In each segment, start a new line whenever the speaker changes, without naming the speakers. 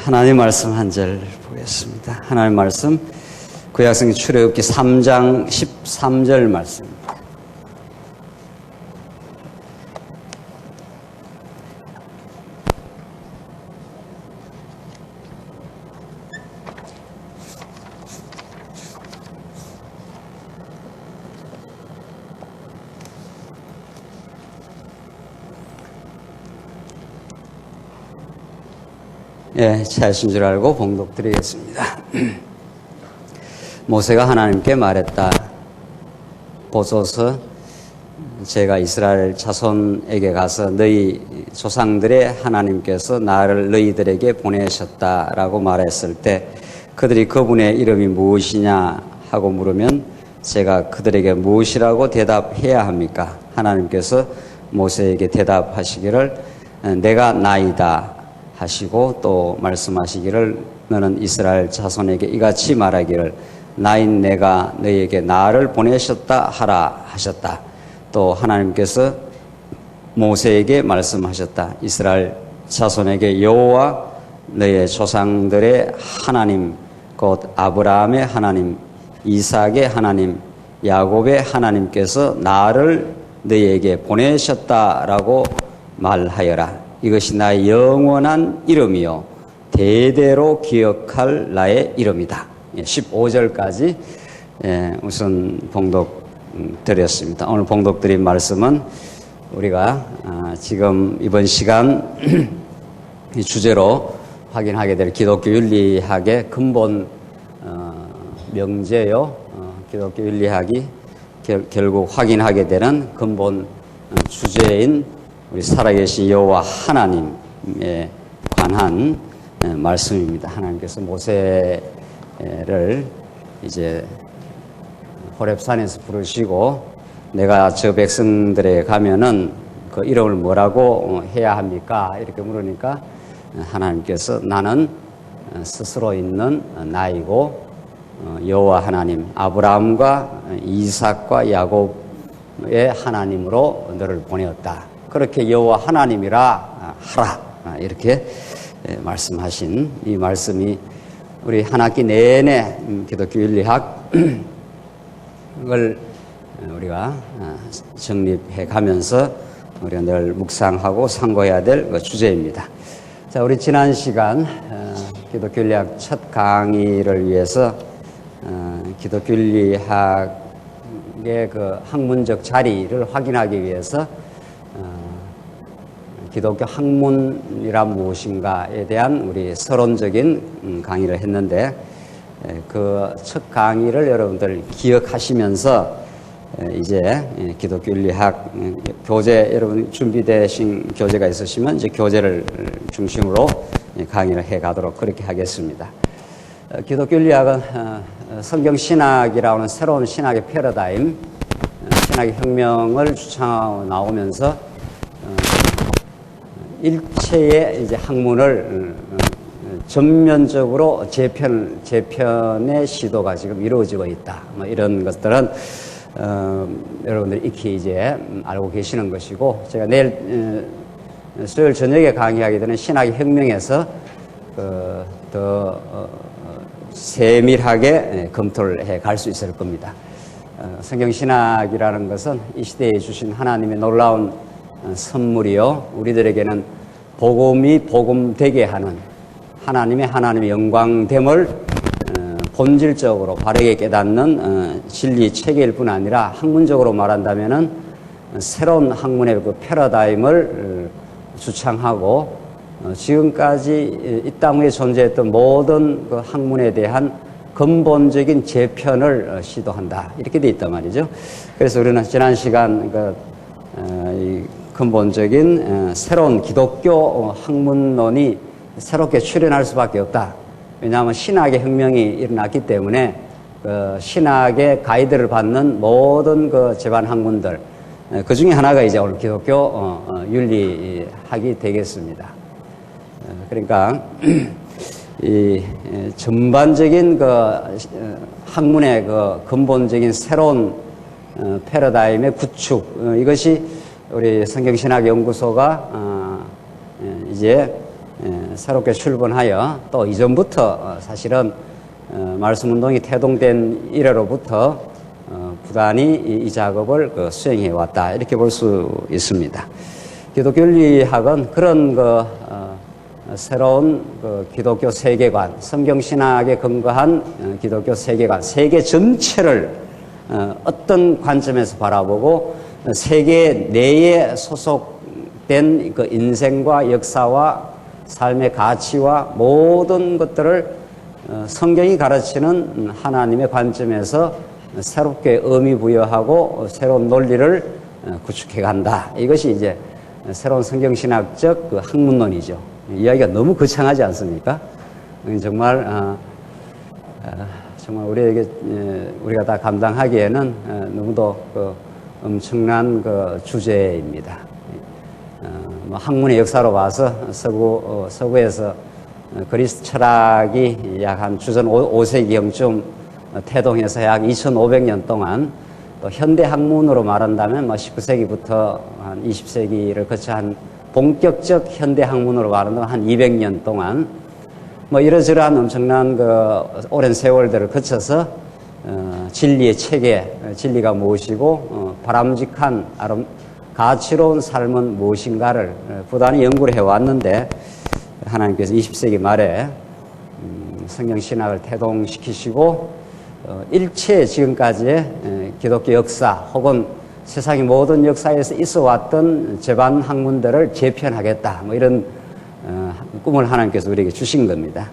하나님 말씀 한 절 보겠습니다. 하나님 말씀 구약성경 출애굽기 3장 13절 말씀입니다. 차이신 줄 알고 봉독드리겠습니다. 모세가 하나님께 말했다. 보소서 제가 이스라엘 자손에게 가서 너희 조상들의 하나님께서 나를 너희들에게 보내셨다라고 말했을 때 그들이 그분의 이름이 무엇이냐 하고 물으면 제가 그들에게 무엇이라고 대답해야 합니까? 하나님께서 모세에게 대답하시기를 내가 나이다 하시고 또 말씀하시기를 너는 이스라엘 자손에게 이같이 말하기를 나인 내가 너희에게 나를 보내셨다 하라 하셨다. 또 하나님께서 모세에게 말씀하셨다. 이스라엘 자손에게 여호와 너희의 조상들의 하나님 곧 아브라함의 하나님 이삭의 하나님 야곱의 하나님께서 나를 너희에게 보내셨다라고 말하여라. 이것이 나의 영원한 이름이요 대대로 기억할 나의 이름이다. 15절까지 우선 봉독 드렸습니다. 오늘 봉독 드린 말씀은 우리가 지금 이번 시간 주제로 확인하게 될 기독교 윤리학의 근본 명제요. 기독교 윤리학이 결국 확인하게 되는 근본 주제인 우리 살아계신 여호와 하나님에 관한 말씀입니다. 하나님께서 모세를 이제 호렙산에서 부르시고 내가 저 백성들에게 가면은 그 이름을 뭐라고 해야 합니까? 이렇게 물으니까 하나님께서 나는 스스로 있는 나이고 여호와 하나님 아브라함과 이삭과 야곱의 하나님으로 너를 보내었다. 그렇게 여호와 하나님이라 하라 이렇게 말씀하신 이 말씀이 우리 한 학기 내내 기독교 윤리학을 우리가 정립해 가면서 우리가 늘 묵상하고 상고해야 될 주제입니다. 자, 우리 지난 시간 기독교 윤리학 첫 강의를 위해서 기독교 윤리학의 그 학문적 자리를 확인하기 위해서 기독교 학문이란 무엇인가에 대한 우리 서론적인 강의를 했는데 그 첫 강의를 여러분들 기억하시면서 이제 기독교 윤리학 교재 여러분 준비되신 교재가 있으시면 이제 교재를 중심으로 강의를 해 가도록 그렇게 하겠습니다. 기독교 윤리학은 성경 신학이라고 하는 새로운 신학의 패러다임, 신학의 혁명을 주창하고 나오면서 일체의 이제 학문을 전면적으로 재편의 시도가 지금 이루어지고 있다. 뭐 이런 것들은 여러분들이 익히 이제 알고 계시는 것이고 제가 내일 수요일 저녁에 강의하게 되는 신학의 혁명에서 더 세밀하게 검토를 해 갈 수 있을 겁니다. 성경신학이라는 것은 이 시대에 주신 하나님의 놀라운 선물이요 우리들에게는 복음이 복음되게 하는 하나님의 영광됨을 본질적으로 바르게 깨닫는 진리 체계일 뿐 아니라 학문적으로 말한다면은 새로운 학문의 그 패러다임을 주창하고 지금까지 이 땅 위에 존재했던 모든 그 학문에 대한 근본적인 재편을 시도한다 이렇게 돼 있단 말이죠. 그래서 우리는 지난 시간 이 근본적인 새로운 기독교 학문론이 새롭게 출현할 수밖에 없다. 왜냐하면 신학의 혁명이 일어났기 때문에 신학의 가이드를 받는 모든 그 제반 학문들 그 중에 하나가 이제 오늘 기독교 윤리학이 되겠습니다. 그러니까 이 전반적인 그 학문의 그 근본적인 새로운 패러다임의 구축 이것이 우리 성경신학연구소가 이제 새롭게 출근하여 또 이전부터 사실은 말씀운동이 태동된 이래로부터 부단히 이 작업을 수행해 왔다 이렇게 볼 수 있습니다. 기독교윤리학은 그런 새로운 기독교 세계관, 성경신학에 근거한 기독교 세계관, 세계 전체를 어떤 관점에서 바라보고 세계 내에 소속된 그 인생과 역사와 삶의 가치와 모든 것들을 성경이 가르치는 하나님의 관점에서 새롭게 의미 부여하고 새로운 논리를 구축해 간다. 이것이 이제 새로운 성경신학적 그 학문론이죠. 이야기가 너무 거창하지 않습니까? 정말 정말 우리에게 우리가 다 감당하기에는 너무도 엄청난 주제입니다. 학문의 역사로 봐서 서구에서 그리스 철학이 약 한 주전 5세기경쯤 태동해서 약 2500년 동안, 또 현대 학문으로 말한다면 19세기부터 한 20세기를 거쳐 한 본격적 현대 학문으로 말한다면 한 200년 동안 이러저러한 엄청난 오랜 세월들을 거쳐서 진리의 체계, 진리가 무엇이고 바람직한 가치로운 삶은 무엇인가를 부단히 연구를 해왔는데, 하나님께서 20세기 말에 성경신학을 태동시키시고 일체 지금까지의 기독교 역사 혹은 세상의 모든 역사에서 있어왔던 제반 학문들을 재편하겠다, 이런 꿈을 하나님께서 우리에게 주신 겁니다.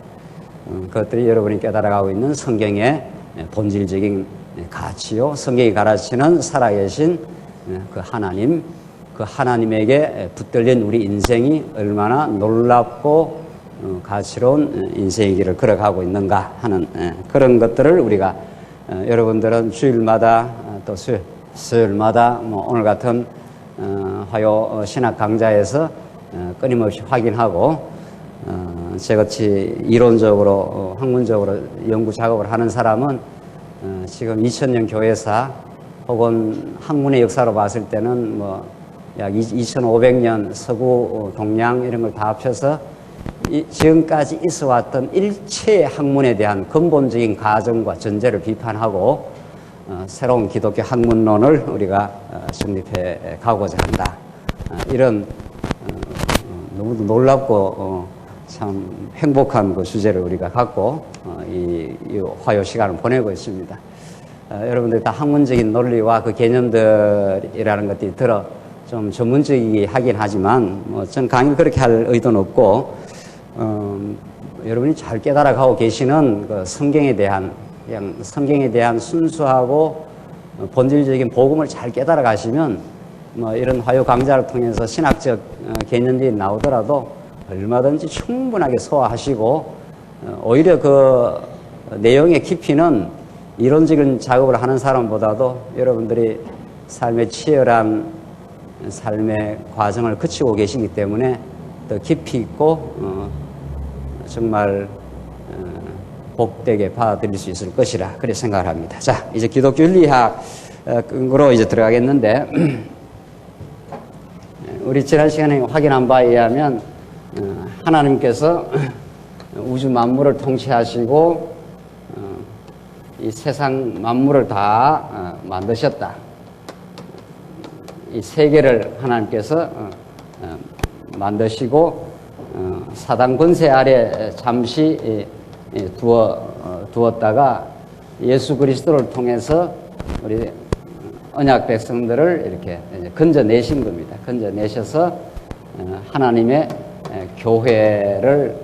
그것들이 여러분이 깨달아가고 있는 성경의 본질적인 가치요, 성경이 가르치는 살아계신 그 하나님, 그 하나님에게 붙들린 우리 인생이 얼마나 놀랍고 가치로운 인생의 길을 걸어가고 있는가 하는 그런 것들을 우리가 여러분들은 주일마다 또 수요일마다 오늘 같은 화요 신학 강좌에서 끊임없이 확인하고 저같이 이론적으로 학문적으로 연구 작업을 하는 사람은 지금 2000년 교회사 혹은 학문의 역사로 봤을 때는 약 2500년 서구 동양 이런 걸 다 합쳐서 지금까지 있어 왔던 일체의 학문에 대한 근본적인 가정과 전제를 비판하고 새로운 기독교 학문론을 우리가 정립해 가고자 한다. 이런 너무도 놀랍고 참 행복한 그 주제를 우리가 갖고 이 화요 시간을 보내고 있습니다. 여러분들 다 학문적인 논리와 그 개념들이라는 것들이 좀 전문적이긴 하긴 하지만 전 강의를 그렇게 할 의도는 없고, 여러분이 잘 깨달아가고 계시는 그 성경에 대한 순수하고 본질적인 복음을 잘 깨달아 가시면 이런 화요 강좌를 통해서 신학적 개념들이 나오더라도 얼마든지 충분하게 소화하시고, 오히려 그 내용의 깊이는 이론적인 작업을 하는 사람보다도 여러분들이 삶의 치열한 삶의 과정을 거치고 계시기 때문에 더 깊이 있고 정말 복되게 받아들일 수 있을 것이라 그렇게 생각을 합니다. 자, 이제 기독교 윤리학으로 이제 들어가겠는데, 우리 지난 시간에 확인한 바에 의하면 하나님께서 우주 만물을 통치하시고 이 세상 만물을 다 만드셨다. 이 세계를 하나님께서 만드시고 사단 권세 아래 잠시 두었다가 예수 그리스도를 통해서 우리 언약 백성들을 이렇게 건져내신 겁니다. 건져내셔서 하나님의 교회를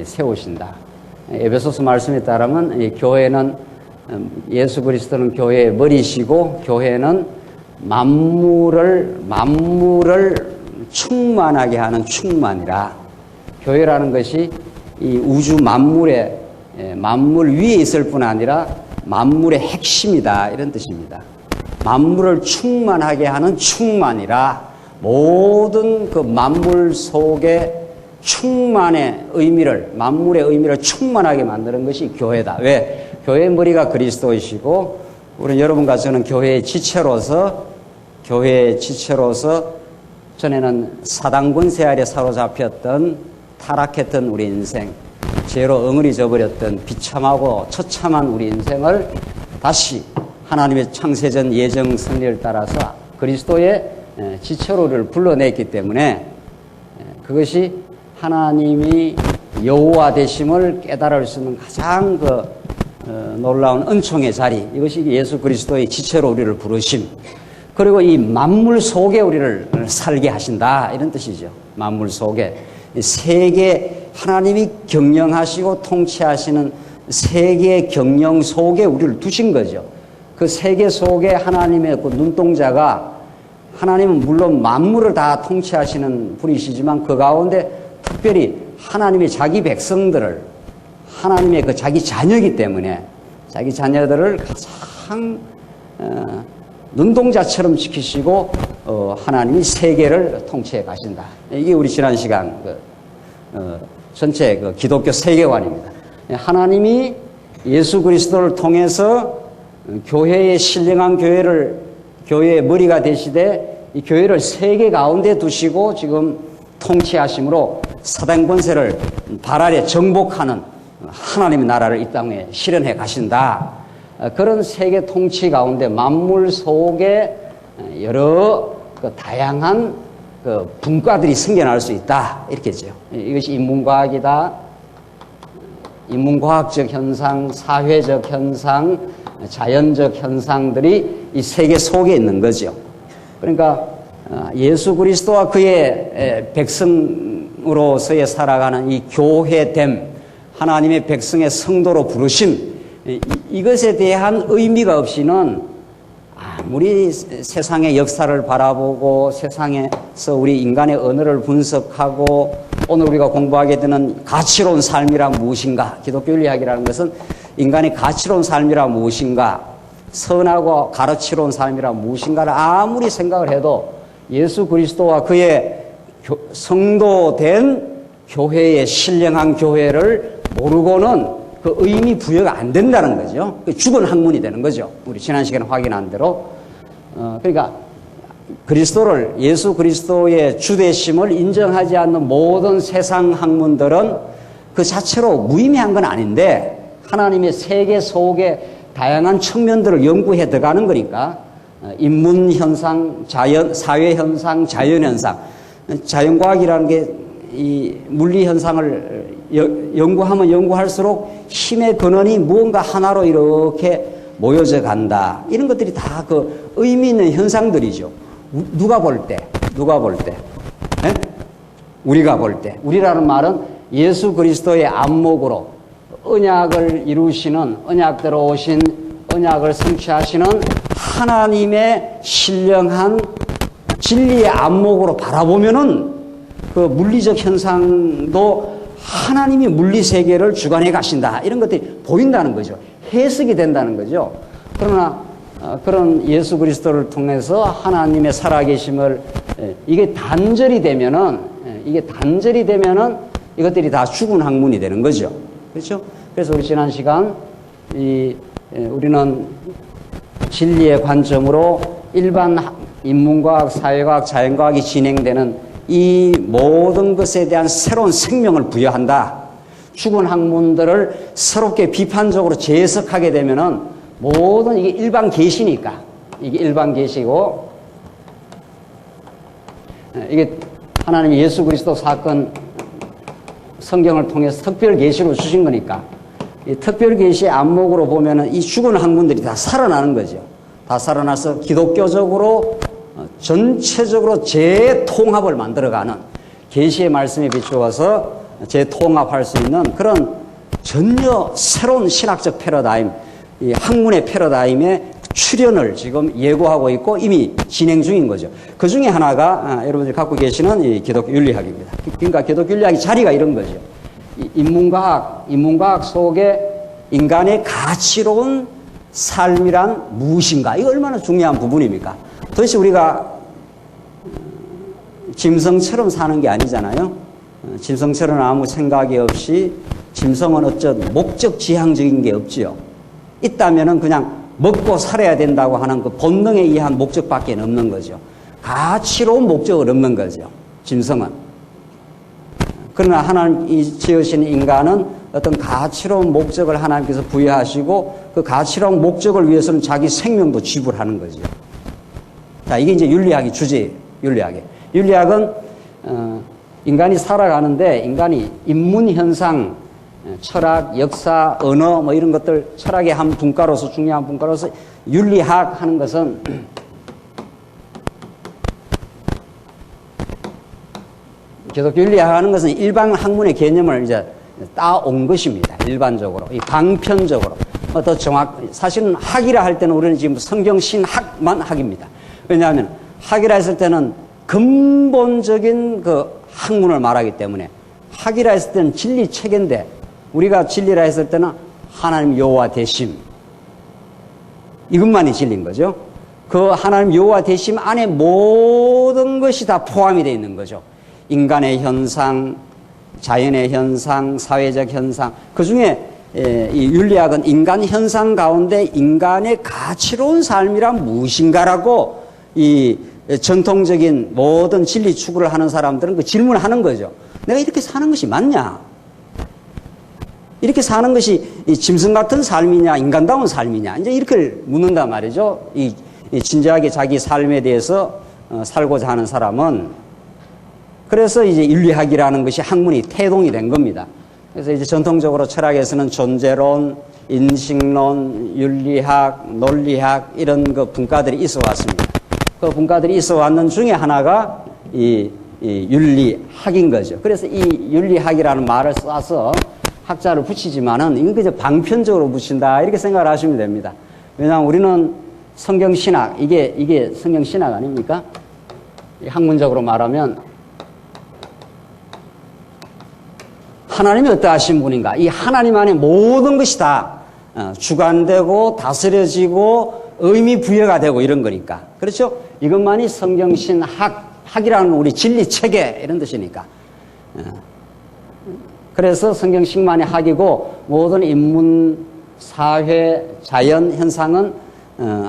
세우신다. 에베소서 말씀에 따르면 이 교회는 예수 그리스도는 교회의 머리시고 교회는 만물을 충만하게 하는 충만이라. 교회라는 것이 이 우주 만물 위에 있을 뿐 아니라 만물의 핵심이다, 이런 뜻입니다. 만물을 충만하게 하는 충만이라. 모든 그 만물 속에 충만의 의미를, 만물의 의미를 충만하게 만드는 것이 교회다. 왜? 교회의 머리가 그리스도이시고, 우리 여러분과 저는 교회의 지체로서 전에는 사단 권세 아래 사로잡혔던 타락했던 우리 인생, 죄로 엉을이 버렸던 비참하고 처참한 우리 인생을 다시 하나님의 창세전 예정 섭리를 따라서 그리스도의 지체로 우리를 불러냈기 때문에 그것이 하나님이 여호와 되심을 깨달을 수 있는 가장 놀라운 은총의 자리, 이것이 예수 그리스도의 지체로 우리를 부르심, 그리고 이 만물 속에 우리를 살게 하신다, 이런 뜻이죠. 만물 속에 세계, 하나님이 경영하시고 통치하시는 세계 경영 속에 우리를 두신 거죠. 그 세계 속에 하나님의 그 눈동자가, 하나님은 물론 만물을 다 통치하시는 분이시지만 그 가운데 특별히 하나님의 자기 백성들을, 하나님의 그 자기 자녀이기 때문에 자기 자녀들을 가장 눈동자처럼 지키시고 하나님이 세계를 통치해 가신다. 이게 우리 지난 시간 전체 기독교 세계관입니다. 하나님이 예수 그리스도를 통해서 교회의 신령한 교회의 머리가 되시되 이 교회를 세계 가운데 두시고 지금 통치하심으로 사단 권세를 발 아래 정복하는 하나님의 나라를 이 땅에 실현해 가신다. 그런 세계 통치 가운데 만물 속에 여러 다양한 분과들이 생겨날 수 있다, 이렇게죠. 이것이 인문과학이다. 인문과학적 현상, 사회적 현상, 자연적 현상들이 이 세계 속에 있는 거죠. 그러니까 예수 그리스도와 그의 백성으로서의 살아가는 이 교회됨, 하나님의 백성의 성도로 부르심, 이것에 대한 의미가 없이는 아무리 세상의 역사를 바라보고 세상에서 우리 인간의 언어를 분석하고 오늘 우리가 공부하게 되는 가치로운 삶이란 무엇인가, 기독교 윤리학이라는 것은 인간의 가치로운 삶이란 무엇인가, 선하고 가르치로운 삶이란 무엇인가를 아무리 생각을 해도 예수 그리스도와 그의 성도된 교회의 신령한 교회를 모르고는 그 의미 부여가 안 된다는 거죠. 죽은 학문이 되는 거죠. 우리 지난 시간에 확인한 대로. 그러니까 그리스도를, 예수 그리스도의 주되심을 인정하지 않는 모든 세상 학문들은 그 자체로 무의미한 건 아닌데 하나님의 세계 속에 다양한 측면들을 연구해 들어가는 거니까 인문 현상, 사회 현상, 자연 현상, 자연과학이라는 게 이 물리 현상을 연구하면 연구할수록 힘의 근원이 무언가 하나로 이렇게 모여져 간다. 이런 것들이 다 그 의미 있는 현상들이죠. 누가 볼 때? 네? 우리가 볼 때. 우리라는 말은 예수 그리스도의 안목으로 언약을 이루시는, 언약대로 오신, 언약을 성취하시는 하나님의 신령한 진리의 안목으로 바라보면은 그 물리적 현상도 하나님이 물리 세계를 주관해 가신다, 이런 것들이 보인다는 거죠. 해석이 된다는 거죠. 그러나 그런 예수 그리스도를 통해서 하나님의 살아계심을 이게 단절이 되면은 이것들이 다 죽은 학문이 되는 거죠. 그렇죠? 그래서 우리 지난 시간 우리는 진리의 관점으로 일반 인문과학, 사회과학, 자연과학이 진행되는 이 모든 것에 대한 새로운 생명을 부여한다. 죽은 학문들을 새롭게 비판적으로 재해석하게 되면은 모든 이게 일반 계시니까, 이게 일반 계시고, 이게 하나님 예수 그리스도 사건 성경을 통해서 특별 계시로 주신 거니까 이 특별 계시의 안목으로 보면은 이 죽은 학문들이 다 살아나는 거죠. 다 살아나서 기독교적으로 전체적으로 재통합을 만들어가는, 계시의 말씀에 비추어서 재통합할 수 있는 그런 전혀 새로운 신학적 패러다임, 이 학문의 패러다임의 출현을 지금 예고하고 있고 이미 진행 중인 거죠. 그 중에 하나가 여러분들이 갖고 계시는 이 기독교 윤리학입니다. 그러니까 기독교 윤리학의 자리가 이런 거죠. 인문과학 속에 인간의 가치로운 삶이란 무엇인가? 이거 얼마나 중요한 부분입니까? 도대체 우리가 짐승처럼 사는 게 아니잖아요. 짐승처럼 아무 생각이 없이, 짐승은 어쩐 목적 지향적인 게 없지요. 있다면은 그냥 먹고 살아야 된다고 하는 그 본능에 의한 목적밖에 없는 거죠. 가치로운 목적을 없는 거죠. 짐승은. 그러나 하나님이 지으신 인간은 어떤 가치로운 목적을 하나님께서 부여하시고 그 가치로운 목적을 위해서는 자기 생명도 지불하는 거죠. 자, 이게 이제 윤리학의 주제예요. 윤리학은 인간이 살아가는데 인간이 인문현상, 철학, 역사, 언어 뭐 이런 것들 철학의 한 분과로서 중요한 분과로서 윤리학 하는 것은 계속 윤리학 하는 것은 일반 학문의 개념을 이제 따온 것입니다. 일반적으로. 이 방편적으로. 더 사실은 학이라 할 때는 우리는 지금 성경신학만 학입니다. 왜냐하면 학이라 했을 때는 근본적인 그 학문을 말하기 때문에 학이라 했을 때는 진리 체계인데 우리가 진리라 했을 때는 하나님 여호와 되심. 이것만이 진리인 거죠. 그 하나님 여호와 되심 안에 모든 것이 다 포함이 되어 있는 거죠. 인간의 현상, 자연의 현상, 사회적 현상. 그 중에 이 윤리학은 인간 현상 가운데 인간의 가치로운 삶이란 무엇인가라고 이 전통적인 모든 진리 추구를 하는 사람들은 그 질문을 하는 거죠. 내가 이렇게 사는 것이 맞냐? 이렇게 사는 것이 짐승 같은 삶이냐, 인간다운 삶이냐? 이제 이렇게 묻는단 말이죠. 이 진지하게 자기 삶에 대해서 살고자 하는 사람은. 그래서 이제 윤리학이라는 것이 학문이 태동이 된 겁니다. 그래서 이제 전통적으로 철학에서는 존재론, 인식론, 윤리학, 논리학 이런 그 분과들이 있어 왔습니다. 그 분과들이 있어 왔는 중에 하나가 이 윤리학인 거죠. 그래서 이 윤리학이라는 말을 써서 학자를 붙이지만은 이건 그저 방편적으로 붙인다 이렇게 생각을 하시면 됩니다. 왜냐하면 우리는 성경신학 이게 성경신학 아닙니까? 학문적으로 말하면 하나님이 어떠하신 분인가? 이 하나님 안에 모든 것이 다 주관되고 다스려지고 의미 부여가 되고 이런 거니까. 그렇죠? 이것만이 성경신학이라는 우리 진리 체계 이런 뜻이니까. 그래서 성경신만이 학이고 모든 인문, 사회, 자연 현상은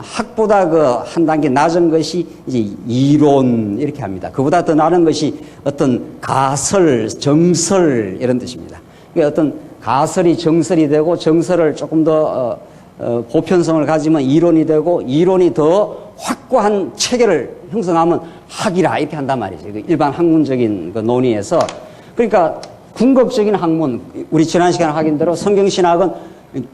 학보다 그 한 단계 낮은 것이 이제 이론 이렇게 합니다. 그보다 더 낮은 것이 어떤 가설, 정설 이런 뜻입니다. 그러니까 어떤 가설이 정설이 되고 정설을 조금 더 보편성을 가지면 이론이 되고 이론이 더 확고한 체계를 형성하면 학이라 이렇게 한단 말이죠. 일반 학문적인 그 논의에서. 그러니까 궁극적인 학문, 우리 지난 시간에 확인 대로 성경신학은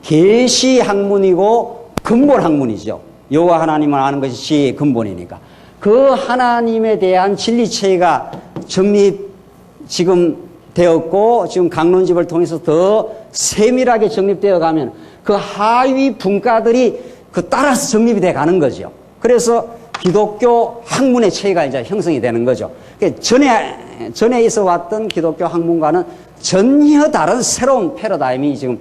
계시 학문이고 근본 학문이죠. 여호와 하나님을 아는 것이 지혜의 근본이니까. 그 하나님에 대한 진리체가 지금 되었고 지금 강론집을 통해서 더 세밀하게 정립되어 가면 그 하위 분과들이 그 따라서 정립이 돼 가는 거죠. 그래서 기독교 학문의 체계가 이제 형성이 되는 거죠. 전에 있어 왔던 기독교 학문과는 전혀 다른 새로운 패러다임이 지금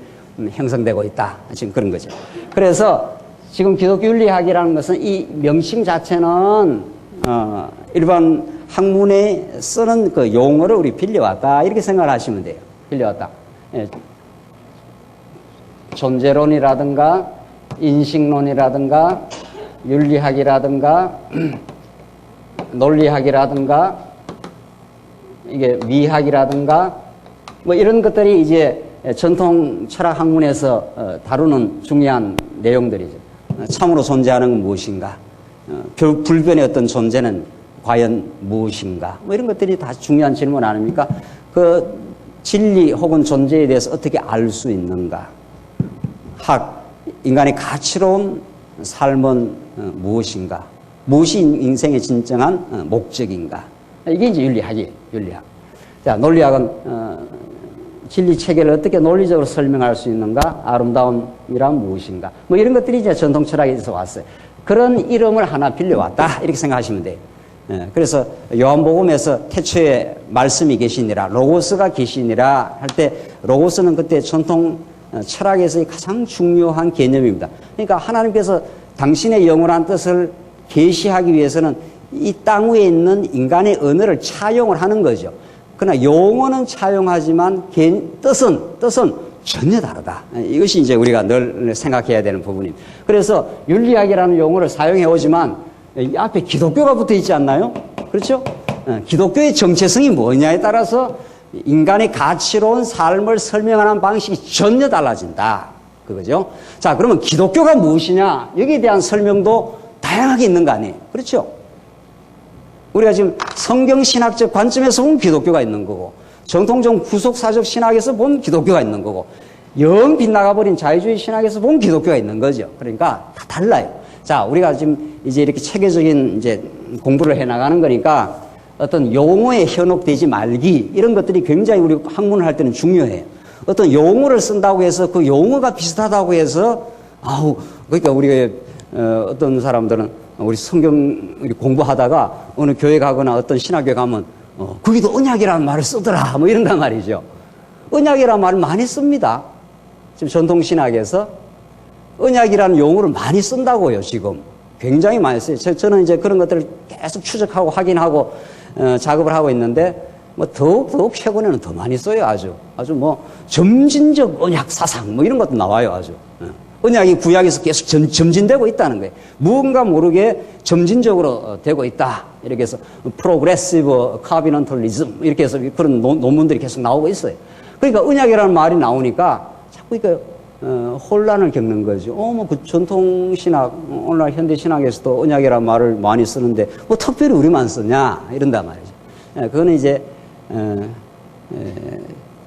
형성되고 있다. 지금 그런 거죠. 그래서 지금 기독교 윤리학이라는 것은 이 명칭 자체는 일반 학문에 쓰는 그 용어를 우리 빌려왔다. 이렇게 생각을 하시면 돼요. 빌려왔다. 예. 존재론이라든가 인식론이라든가 윤리학이라든가 논리학이라든가 이게 미학이라든가 뭐 이런 것들이 이제 전통 철학 학문에서 다루는 중요한 내용들이죠. 참으로 존재하는 건 무엇인가? 불변의 어떤 존재는 과연 무엇인가? 뭐 이런 것들이 다 중요한 질문 아닙니까? 그 진리 혹은 존재에 대해서 어떻게 알 수 있는가? 인간의 가치로운 삶은 무엇인가? 무엇이 인생의 진정한 목적인가? 이게 이제 윤리학이에요. 윤리학. 자, 논리학은 진리 체계를 어떻게 논리적으로 설명할 수 있는가? 아름다움이란 무엇인가? 뭐 이런 것들이 이제 전통 철학에서 왔어요. 그런 이름을 하나 빌려왔다. 이렇게 생각하시면 돼요. 그래서 요한복음에서 태초에 말씀이 계시니라, 로고스가 계시니라 할 때 로고스는 그때 전통 철학에서의 가장 중요한 개념입니다. 그러니까 하나님께서 당신의 영원한 뜻을 계시하기 위해서는 이 땅 위에 있는 인간의 언어를 차용을 하는 거죠. 그러나 용어는 차용하지만 뜻은 전혀 다르다. 이것이 이제 우리가 늘 생각해야 되는 부분입니다. 그래서 윤리학이라는 용어를 사용해 오지만 이 앞에 기독교가 붙어 있지 않나요? 그렇죠? 기독교의 정체성이 뭐냐에 따라서 인간의 가치로운 삶을 설명하는 방식이 전혀 달라진다. 그거죠. 자, 그러면 기독교가 무엇이냐? 여기에 대한 설명도 다양하게 있는 거 아니에요? 그렇죠? 우리가 지금 성경신학적 관점에서 보면 기독교가 있는 거고, 정통적 구속사적 신학에서 보면 기독교가 있는 거고, 영 빗나가버린 자유주의 신학에서 보면 기독교가 있는 거죠. 그러니까 다 달라요. 자, 우리가 지금 이제 이렇게 체계적인 이제 공부를 해 나가는 거니까 어떤 용어에 현혹되지 말기, 이런 것들이 굉장히 우리 학문을 할 때는 중요해요. 어떤 용어를 쓴다고 해서 그 용어가 비슷하다고 해서, 그러니까 우리가, 어떤 사람들은 우리 성경 공부하다가 어느 교회 가거나 어떤 신학교에 가면, 거기도 언약이라는 말을 쓰더라, 뭐 이런단 말이죠. 언약이라는 말을 많이 씁니다. 지금 전통신학에서 언약이라는 용어를 많이 쓴다고요, 지금. 굉장히 많이 써요. 저는 이제 그런 것들을 계속 추적하고 확인하고, 작업을 하고 있는데, 뭐 더욱 최근에는 더 많이 써요. 아주 뭐 점진적 언약 사상 뭐 이런 것도 나와요. 아주 언약이 구약에서 계속 점진되고 있다는 거예요. 무언가 모르게 점진적으로 되고 있다. 이렇게 해서 프로그레시브 카비넌털리즘 이렇게 해서 그런 논문들이 계속 나오고 있어요. 그러니까 언약이라는 말이 나오니까 자꾸 혼란을 겪는 거죠. 뭐 그 전통신학, 오늘날 현대신학에서도 언약이라는 말을 많이 쓰는데 뭐 특별히 우리만 쓰냐 이런단 말이죠. 그거는 이제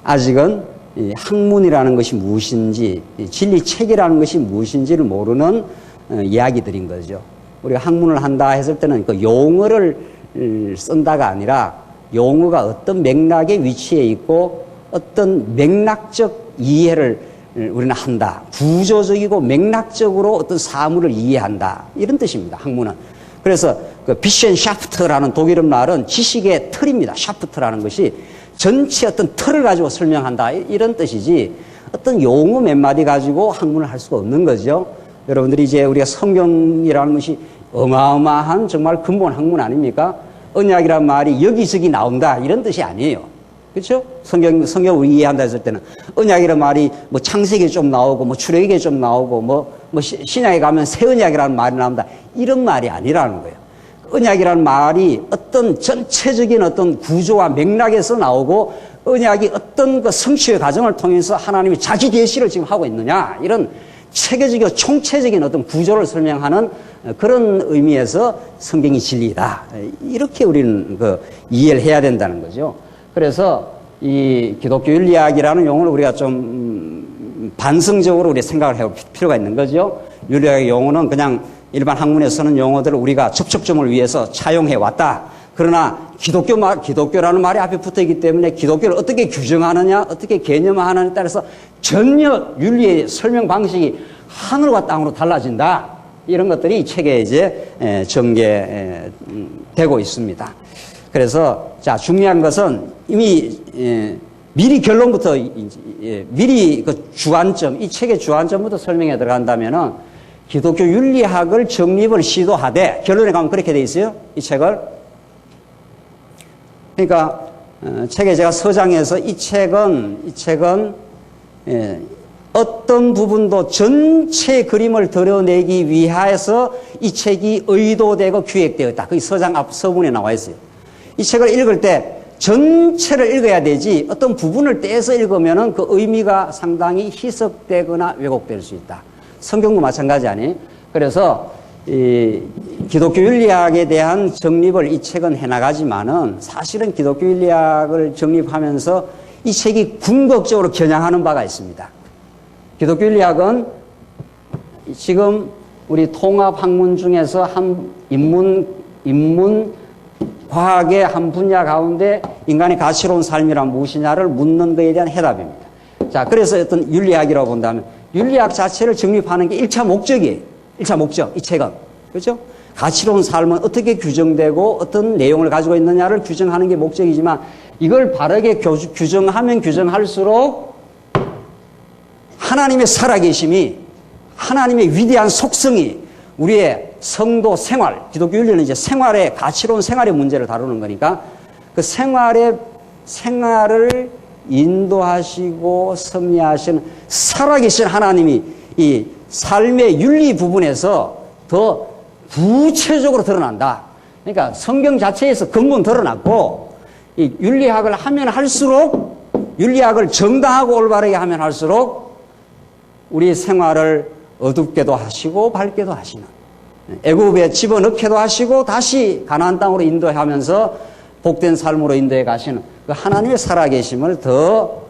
아직은 이 학문이라는 것이 무엇인지, 진리책이라는 것이 무엇인지를 모르는 이야기들인 거죠. 우리가 학문을 한다 했을 때는 그 용어를 쓴다가 아니라 용어가 어떤 맥락에 위치해 있고 어떤 맥락적 이해를 우리는 한다. 구조적이고 맥락적으로 어떤 사물을 이해한다. 이런 뜻입니다. 학문은. 그래서 그 비셴샤프트라는 독일어 말은 지식의 틀입니다. 샤프트라는 것이 전체 어떤 틀을 가지고 설명한다. 이런 뜻이지 어떤 용어 몇 마디 가지고 학문을 할 수가 없는 거죠. 여러분들이 이제 우리가 성경이라는 것이 어마어마한 정말 근본 학문 아닙니까? 언약이라는 말이 여기저기 나온다. 이런 뜻이 아니에요. 그렇죠? 성경을 이해한다 했을 때는 언약이라는 말이 뭐 창세기에 좀 나오고 뭐 출애굽기에 좀 나오고 뭐 신약에 가면 새 언약이라는 말이 나온다. 이런 말이 아니라는 거예요. 언약이라는 말이 어떤 전체적인 어떤 구조와 맥락에서 나오고 언약이 어떤 그 성취의 과정을 통해서 하나님이 자기 계시를 지금 하고 있느냐 이런 체계적이고 총체적인 어떤 구조를 설명하는 그런 의미에서 성경이 진리다. 이렇게 우리는 이해를 해야 된다는 거죠. 그래서 이 기독교 윤리학이라는 용어를 우리가 좀 반성적으로 우리 생각을 해볼 필요가 있는 거죠. 윤리학의 용어는 그냥 일반 학문에 쓰는 용어들을 우리가 접촉점을 위해서 차용해 왔다. 그러나 기독교라는 말이 앞에 붙어 있기 때문에 기독교를 어떻게 규정하느냐, 어떻게 개념화하느냐에 따라서 전혀 윤리의 설명 방식이 하늘과 땅으로 달라진다. 이런 것들이 이 책에 이제 전개되고 있습니다. 그래서 자, 중요한 것은 이미 미리 결론부터 미리 그 주안점, 이 책의 주안점부터 설명해 들어간다면은 기독교 윤리학을 정립을 시도하되 결론에 가면 그렇게 돼 있어요. 이 책을. 그러니까 책에 제가 서장에서 이 책은 어떤 부분도 전체 그림을 드러내기 위해서 이 책이 의도되고 기획되었다. 그 서장 앞 서문에 나와 있어요. 이 책을 읽을 때 전체를 읽어야 되지 어떤 부분을 떼서 읽으면은 그 의미가 상당히 희석되거나 왜곡될 수 있다. 성경도 마찬가지 아니에요? 그래서 이 기독교 윤리학에 대한 정립을 이 책은 해나가지만은 사실은 기독교 윤리학을 정립하면서 이 책이 궁극적으로 겨냥하는 바가 있습니다. 기독교 윤리학은 지금 우리 통합학문 중에서 한 인문 과학의 한 분야 가운데 인간의 가치로운 삶이란 무엇이냐를 묻는 것에 대한 해답입니다. 자, 그래서 어떤 윤리학이라고 본다면 윤리학 자체를 정립하는 게 1차 목적이에요. 1차 목적, 이 책은. 그렇죠? 가치로운 삶은 어떻게 규정되고 어떤 내용을 가지고 있느냐를 규정하는 게 목적이지만 이걸 바르게 규정하면 규정할수록 하나님의 살아계심이, 하나님의 위대한 속성이 우리의 성도 생활, 기독교 윤리는 이제 생활의, 가치로운 생활의 문제를 다루는 거니까 그 생활을 인도하시고 섭리하시는 살아계신 하나님이 이 삶의 윤리 부분에서 더 구체적으로 드러난다. 그러니까 성경 자체에서 근본 드러났고 이 윤리학을 하면 할수록, 윤리학을 정당하고 올바르게 하면 할수록 우리 생활을 어둡게도 하시고 밝게도 하시는, 애굽에 집어넣게도 하시고 다시 가나안 땅으로 인도하면서 복된 삶으로 인도해 가시는 그 하나님의 살아계심을 더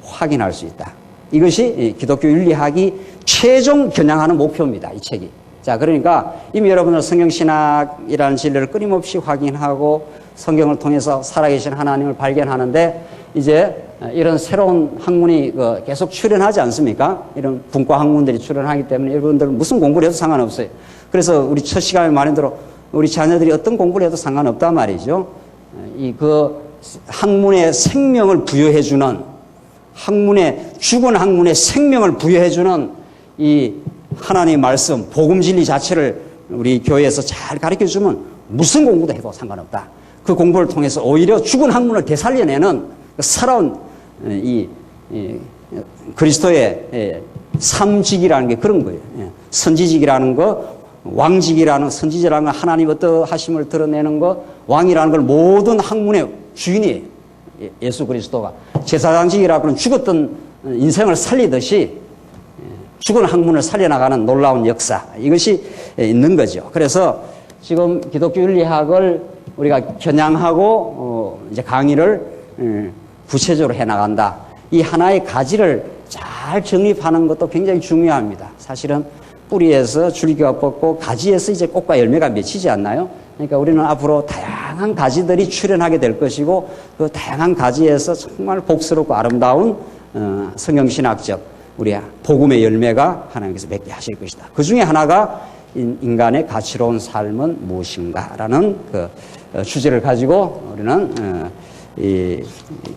확인할 수 있다. 이것이 기독교 윤리학이 최종 겨냥하는 목표입니다. 이 책이. 자, 그러니까 이미 여러분들 성경신학이라는 진리를 끊임없이 확인하고 성경을 통해서 살아계신 하나님을 발견하는데, 이제 이런 새로운 학문이 계속 출현하지 않습니까? 이런 분과 학문들이 출현하기 때문에 여러분들 무슨 공부를 해도 상관없어요. 그래서 우리 첫 시간에 말한 대로 우리 자녀들이 어떤 공부를 해도 상관없단 말이죠. 학문의 생명을 부여해주는, 죽은 학문의 생명을 부여해주는 이 하나님의 말씀, 복음 진리 자체를 우리 교회에서 잘 가르쳐주면 무슨 공부도 해도 상관없다. 그 공부를 통해서 오히려 죽은 학문을 되살려내는 살아온 그리스도의 삼직이라는 게 그런 거예요. 선지직이라는 거, 왕직이라는, 선지자라는 거, 하나님 어떠하심을 드러내는 거, 왕이라는 걸 모든 학문의 주인이에요. 예수 그리스도가. 제사장직이라고 하는 죽었던 인생을 살리듯이 죽은 학문을 살려나가는 놀라운 역사, 이것이 있는 거죠. 그래서 지금 기독교 윤리학을 우리가 겨냥하고 이제 강의를 구체적으로 해나간다. 이 하나의 가지를 잘 정립하는 것도 굉장히 중요합니다. 사실은 뿌리에서 줄기가 뻗고 가지에서 이제 꽃과 열매가 맺히지 않나요? 그러니까 우리는 앞으로 다양한 가지들이 출현하게 될 것이고, 그 다양한 가지에서 정말 복스럽고 아름다운 성경신학적 우리 복음의 열매가 하나님께서 맺게 하실 것이다. 그 중에 하나가 인간의 가치로운 삶은 무엇인가라는 그 주제를 가지고 우리는 이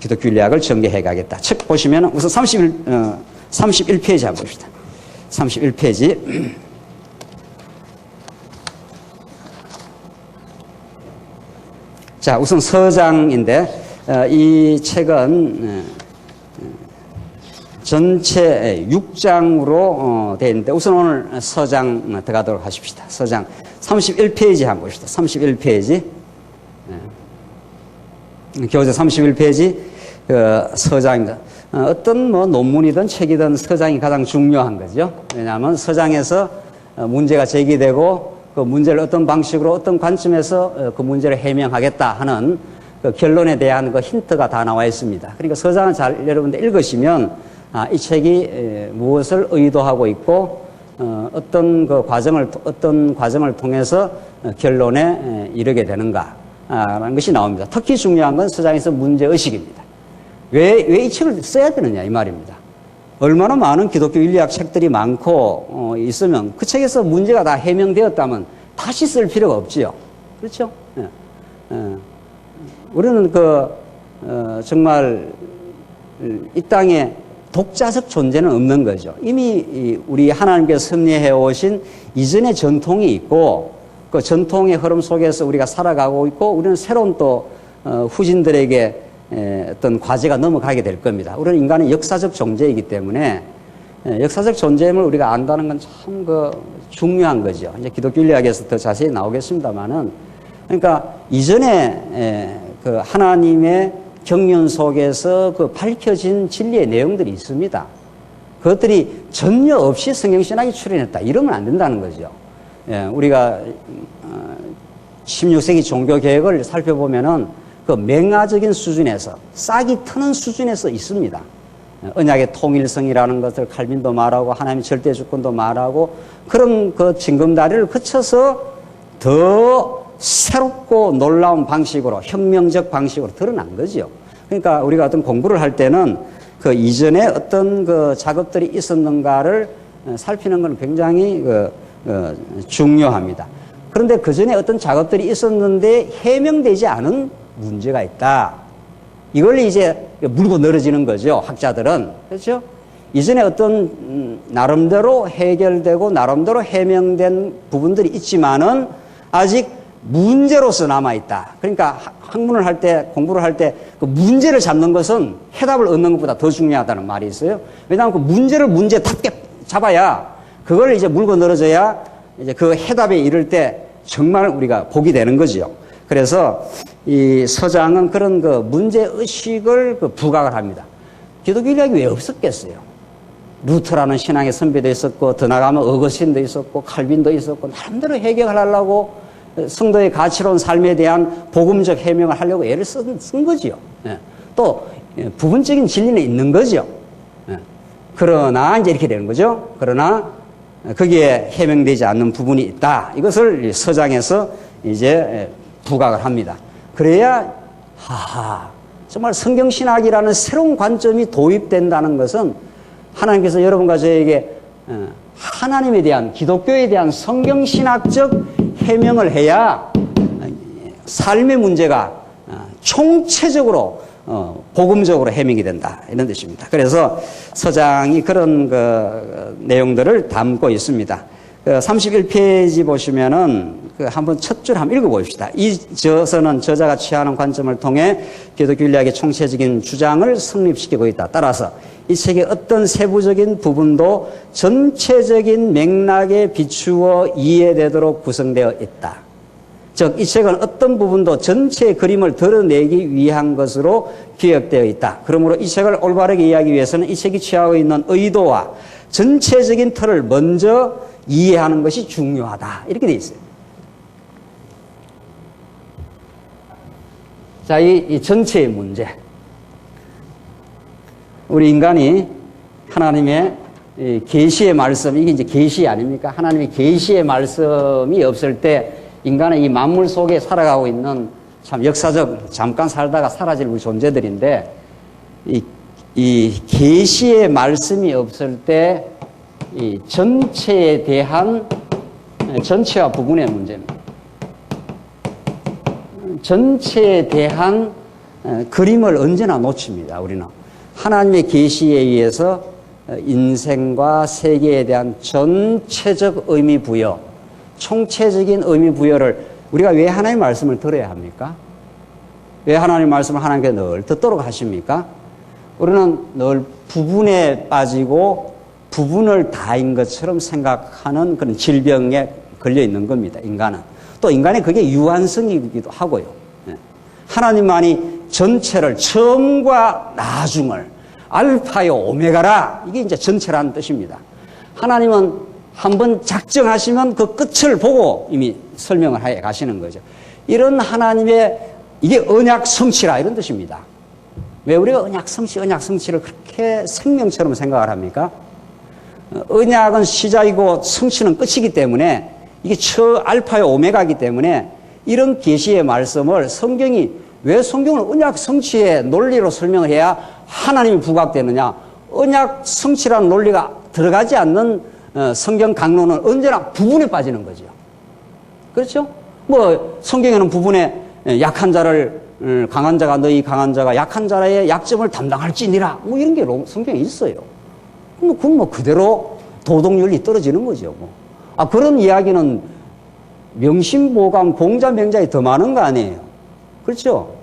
기독교 윤리학을 전개해 가겠다. 책 보시면 우선 31페이지 한번 봅시다. 31페이지. 자, 우선 서장인데, 이 책은 전체 6장으로 되어 있는데, 우선 오늘 서장 들어가도록 하십시다. 서장 31페이지 한번 봅시다. 31페이지. 교재 31페이지 서장입니다. 어떤 논문이든 책이든 서장이 가장 중요한 거죠. 왜냐하면 서장에서 문제가 제기되고 그 문제를 어떤 방식으로 어떤 관점에서 그 문제를 해명하겠다 하는 그 결론에 대한 그 힌트가 다 나와 있습니다. 그러니까 서장을 잘 여러분들 읽으시면 이 책이 무엇을 의도하고 있고 어떤 과정을 통해서 결론에 이르게 되는가라는 것이 나옵니다. 특히 중요한 건 서장에서 문제의식입니다. 왜 이 책을 써야 되느냐 이 말입니다. 얼마나 많은 기독교 윤리학 책들이 많고 있으면 그 책에서 문제가 다 해명되었다면 다시 쓸 필요가 없지요. 그렇죠? 우리는 정말 이 땅에 독자적 존재는 없는 거죠. 이미 우리 하나님께서 섭리해 오신 이전의 전통이 있고 그 전통의 흐름 속에서 우리가 살아가고 있고 우리는 새로운 또 후진들에게 어떤 과제가 넘어가게 될 겁니다. 우리는 인간은 역사적 존재이기 때문에 역사적 존재임을 우리가 안다는 건 참 중요한 거죠. 이제 기독교 윤리학에서 더 자세히 나오겠습니다만은, 그러니까 이전에 그 하나님의 경륜 속에서 그 밝혀진 진리의 내용들이 있습니다. 그것들이 전혀 없이 성경신학이 출현했다. 이러면 안 된다는 거죠. 우리가 16세기 종교개혁을 살펴보면은 그 맹아적인 수준에서 싹이 트는 수준에서 있습니다. 언약의 통일성이라는 것을 칼빈도 말하고 하나님의 절대 주권도 말하고 그런 그 징검다리를 거쳐서 더 새롭고 놀라운 방식으로 혁명적 방식으로 드러난 거죠. 그러니까 우리가 어떤 공부를 할 때는 그 이전에 어떤 그 작업들이 있었는가를 살피는 건 굉장히 중요합니다. 그런데 그 전에 어떤 작업들이 있었는데 해명되지 않은 문제가 있다. 이걸 이제 물고 늘어지는 거죠. 학자들은. 그렇죠? 이전에 어떤 나름대로 해결되고 나름대로 해명된 부분들이 있지만은 아직 문제로서 남아있다. 그러니까 학문을 할 때, 공부를 할 때 그 문제를 잡는 것은 해답을 얻는 것보다 더 중요하다는 말이 있어요. 왜냐하면 그 문제를 문제답게 잡아야 그걸 이제 물고 늘어져야 이제 그 해답에 이를 때 정말 우리가 복이 되는 거죠. 그래서 이 서장은 그런 그 문제의식을 그 부각을 합니다. 기독교인이 왜 없었겠어요? 루터라는 신앙의 선배도 있었고, 더 나가면 어거스틴도 있었고, 칼빈도 있었고, 나름대로 해결을 하려고 성도의 가치로운 삶에 대한 복음적 해명을 하려고 애를 쓴 거지요. 예. 또 부분적인 진리는 있는 거죠. 예. 그러나 이제 이렇게 되는 거죠. 그러나 거기에 해명되지 않는 부분이 있다. 이것을 서장에서 이제 부각을 합니다. 그래야 정말 성경신학이라는 새로운 관점이 도입된다는 것은 하나님께서 여러분과 저에게 하나님에 대한, 기독교에 대한 성경신학적 해명을 해야 삶의 문제가 총체적으로 복음적으로 해명이 된다, 이런 뜻입니다. 그래서 서장이 그런 그 내용들을 담고 있습니다. 31페이지 보시면은 한번 첫 줄 한번 읽어봅시다. 이 저서는 저자가 취하는 관점을 통해 기독교 인류학의 총체적인 주장을 성립시키고 있다. 따라서 이 책의 어떤 세부적인 부분도 전체적인 맥락에 비추어 이해되도록 구성되어 있다. 즉, 이 책은 어떤 부분도 전체의 그림을 드러내기 위한 것으로 기획되어 있다. 그러므로 이 책을 올바르게 이해하기 위해서는 이 책이 취하고 있는 의도와 전체적인 틀을 먼저 이해하는 것이 중요하다. 이렇게 되어 있어요. 자, 이 전체의 문제. 우리 인간이 하나님의 계시의 말씀, 이게 이제 계시 아닙니까? 하나님의 계시의 말씀이 없을 때 인간은 이 만물 속에 살아가고 있는 참 역사적 잠깐 살다가 사라질 우리 존재들인데, 이 계시의 말씀이 없을 때 이 전체에 대한, 전체와 부분의 문제입니다. 전체에 대한 그림을 언제나 놓칩니다. 우리는 하나님의 계시에 의해서 인생과 세계에 대한 전체적 의미 부여, 총체적인 의미 부여를 우리가 왜 하나님의 말씀을 들어야 합니까? 왜 하나님의 말씀을 하나님께 늘 듣도록 하십니까? 우리는 늘 부분에 빠지고 부분을 다인 것처럼 생각하는 그런 질병에 걸려 있는 겁니다. 인간은. 또 인간의 그게 유한성이기도 하고요. 하나님만이 전체를, 처음과 나중을, 알파요 오메가라, 이게 이제 전체라는 뜻입니다. 하나님은 한번 작정하시면 그 끝을 보고 이미 설명을 해 가시는 거죠. 이런 하나님의, 이게 언약 성취라, 이런 뜻입니다. 왜 우리가 언약 성취를 그렇게 생명처럼 생각을 합니까? 언약은 시작이고 성취는 끝이기 때문에, 이게 알파요 오메가이기 때문에 이런 계시의 말씀을 성경이, 왜 성경을 언약 성취의 논리로 설명을 해야 하나님이 부각되느냐? 언약 성취라는 논리가 들어가지 않는 성경 강론은 언제나 부분에 빠지는 거죠. 그렇죠? 뭐 성경에는 부분에 약한 자를, 강한 자가, 너희 강한 자가 약한 자의 약점을 담당할지니라, 뭐 이런 게 성경에 있어요. 그건 뭐 그대로 도덕윤리 떨어지는 거죠. 뭐. 그런 이야기는 명심보감, 공자명자에 더 많은 거 아니에요. 그렇죠?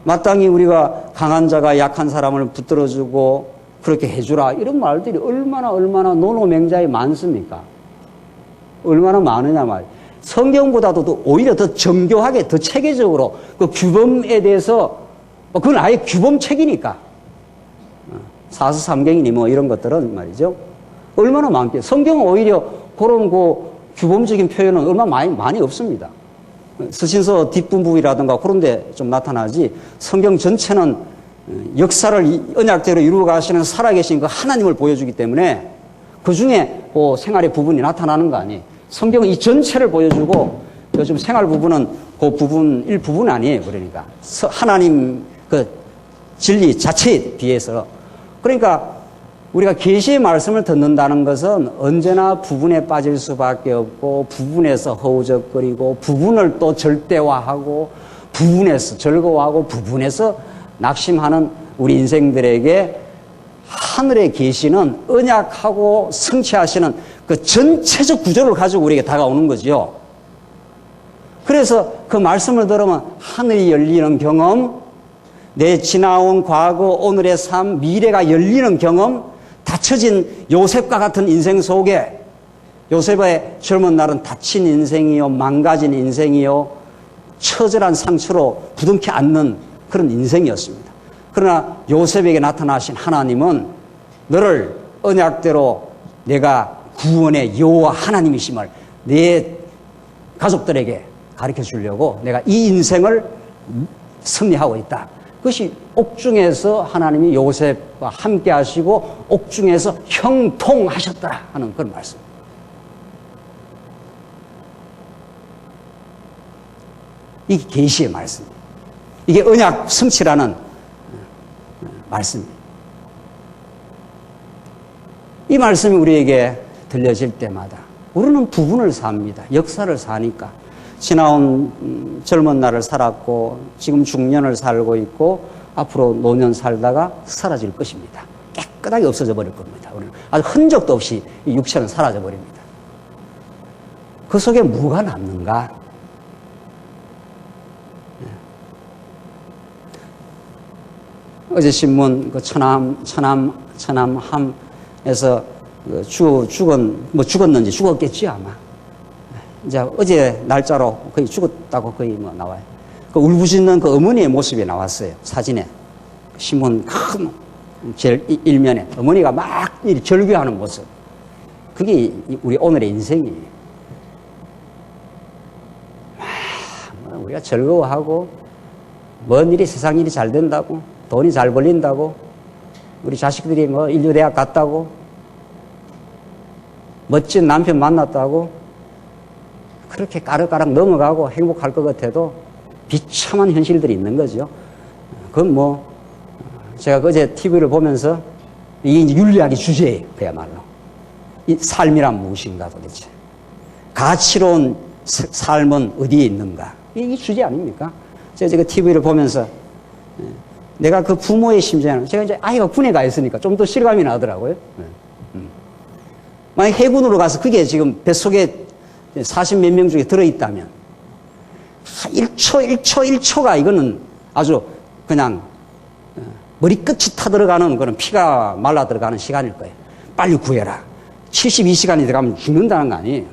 마땅히 우리가 강한 자가 약한 사람을 붙들어주고 그렇게 해주라, 이런 말들이 얼마나 논어명자에 많습니까? 얼마나 많으냐 말이에요. 성경보다도 오히려 더 정교하게, 더 체계적으로 그 규범에 대해서, 그건 아예 규범책이니까. 사서삼경이니 뭐 이런 것들은 말이죠. 얼마나 많게. 성경은 오히려 그런 그 규범적인 표현은 얼마나 많이 없습니다. 서신서 뒷부분이라든가 그런 데 좀 나타나지, 성경 전체는 역사를 언약대로 이루어 가시는 살아계신 그 하나님을 보여주기 때문에 그 중에 그 생활의 부분이 나타나는 거 아니에요. 성경은 이 전체를 보여주고, 요즘 생활 부분은 그 부분, 일부분 아니에요. 그러니까. 하나님 그 진리 자체에 비해서. 그러니까 우리가 계시의 말씀을 듣는다는 것은 언제나 부분에 빠질 수밖에 없고, 부분에서 허우적거리고, 부분을 또 절대화하고, 부분에서 즐거워하고, 부분에서 낙심하는 우리 인생들에게 하늘의 계시는 언약하고 성취하시는 그 전체적 구조를 가지고 우리에게 다가오는 거죠. 그래서 그 말씀을 들으면 하늘이 열리는 경험, 내 지나온 과거, 오늘의 삶, 미래가 열리는 경험, 닫혀진 요셉과 같은 인생 속에, 요셉의 젊은 날은 닫힌 인생이요, 망가진 인생이요, 처절한 상처로 부둥켜 안는 그런 인생이었습니다. 그러나 요셉에게 나타나신 하나님은 너를 언약대로 내가 구원의 여호와 하나님이심을 내 가족들에게 가르쳐 주려고 내가 이 인생을 승리하고 있다. 그것이 옥중에서 하나님이 요셉과 함께 하시고 옥중에서 형통하셨더라 하는 그런 말씀. 이게 계시의 말씀. 이게 언약 성취라는 말씀입니다. 이 말씀이 우리에게 들려질 때마다 우리는 부분을 삽니다. 역사를 사니까. 지나온 젊은 날을 살았고 지금 중년을 살고 있고 앞으로 노년 살다가 사라질 것입니다. 깨끗하게 없어져 버릴 겁니다. 우리는 아주 흔적도 없이 이 육체는 사라져 버립니다. 그 속에 뭐가 남는가? 어제 신문 그 천암함에서 죽었는지 죽었겠지 아마. 이제 어제 날짜로 거의 죽었다고 거의 뭐 나와요. 그 울부짖는 그 어머니의 모습이 나왔어요. 사진에. 신문 큰 제일 일면에 어머니가 막 절규하는 모습. 그게 우리 오늘의 인생이에요. 우리가 즐거워하고 먼 일이 세상 일이 잘 된다고 돈이 잘 벌린다고 우리 자식들이 뭐 인류대학 갔다고 멋진 남편 만났다고 그렇게 까르까락 넘어가고 행복할 것 같아도 비참한 현실들이 있는 거죠. 그건 뭐 제가 어제 TV를 보면서 이게 이제 윤리학의 주제예요. 그야말로. 이 삶이란 무엇인가 도대체. 가치로운 삶은 어디에 있는가. 이게 주제 아닙니까? 제가 TV를 보면서 내가 그 부모의 심정은 제가 이제 아이가 군에 가 있으니까 좀 더 실감이 나더라고요. 만약 해군으로 가서 그게 지금 뱃속에 40몇 명 중에 들어있다면 1초가 이거는 아주 그냥 머리끝이 타들어가는 그런 피가 말라 들어가는 시간일 거예요. 빨리 구해라. 72시간이 들어가면 죽는다는 거 아니에요.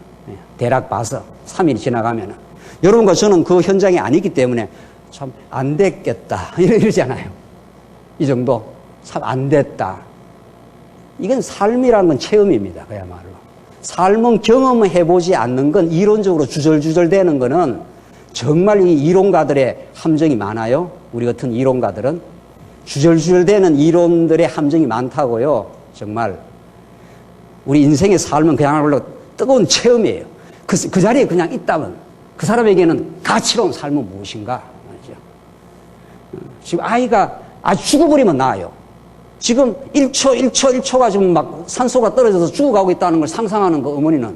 대략 봐서 3일이 지나가면은. 여러분과 저는 그 현장이 아니기 때문에 참 안 됐겠다 이러잖아요. 이 정도 참 안 됐다. 이건 삶이라는 건 체험입니다. 그야말로. 삶은 경험해보지 않는 건 이론적으로 주절주절 되는 거는 정말 이 이론가들의 함정이 많아요. 우리 같은 이론가들은 주절주절 되는 이론들의 함정이 많다고요. 정말 우리 인생의 삶은 그야말로 뜨거운 체험이에요. 그 자리에 그냥 있다면 그 사람에게는 가치로운 삶은 무엇인가 말이죠. 지금 아이가 아주 죽어버리면 나아요. 지금 1초가 지금 막 산소가 떨어져서 죽어가고 있다는 걸 상상하는 그 어머니는